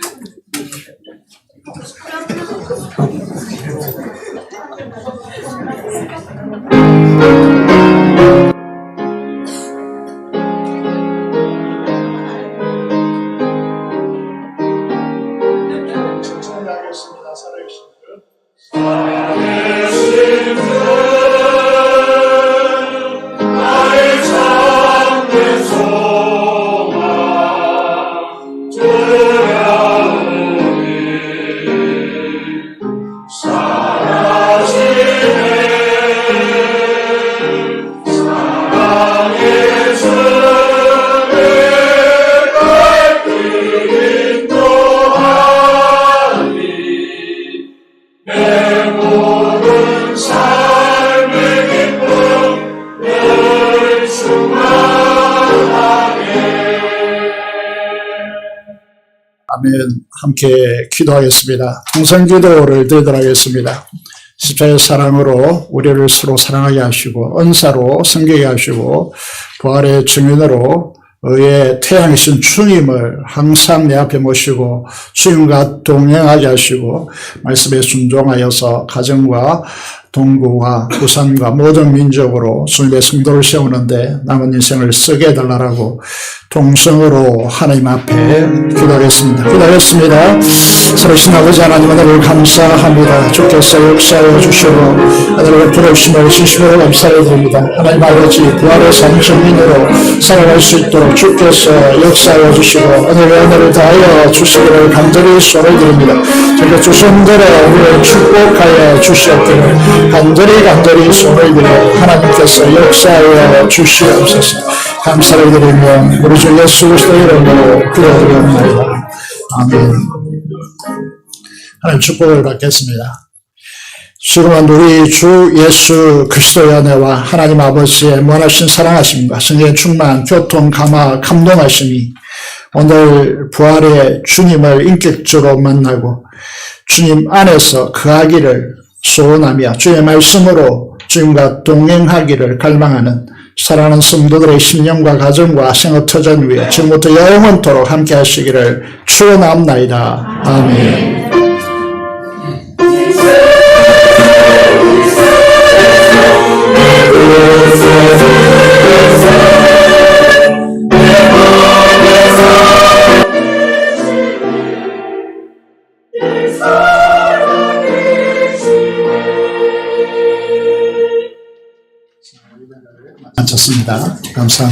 D: 주여
F: 아멘. 함께 기도하겠습니다. 통성 기도를 드리도록 하겠습니다. 십자가의 사랑으로 우리를 서로 사랑하게 하시고 은사로 섬기게 하시고 부활의 증인으로 의의 태양이신 주님을 항상 내 앞에 모시고 주님과 동행하게 하시고 말씀에 순종하여서 가정과 동구와 부산과 모든 민족으로 주님의 성도를 세우는데 남은 인생을 쓰게 해달라고 동성으로 하나님 앞에 기도하겠습니다. 기도하겠습니다. 살아계신 아버지 하나님 하나님을 감사합니다. 주께서 역사하여 주시고 하나님의 부르심을 진심으로 감사해 드립니다. 하나님 아버지 부활의 산 증인으로 살아갈 수 있도록 주께서 역사하여 주시고 오늘의 은혜를 다하여 주시기를 간절히 소원을 드립니다. 저희가 주선대로 우리를 축복하여 주시옵기를 간절히 소원을 드려 하나님께서 역사하여 주시옵소서. 감사를 드리며 우리 주 예수 그리스도의 이름으로 기도드리옵나이다. 아멘. 하나님 축복을 받겠습니다. 지금은 우리 주 예수 그리스도의 은혜와 하나님 아버지의 무한하신 사랑하심과 성령의 충만 교통 감화 감동하심이 오늘 부활의 주님을 인격적으로 만나고 주님 안에서 거하기를 소원하며 주의 말씀으로 주님과 동행하기를 갈망하는 사랑하는 성도들의 심령과 가정과 생업터전 위에 지금부터 영원토록 함께 하시기를 축원합나이다. 아멘. 마쳤습니다. 감사합니다.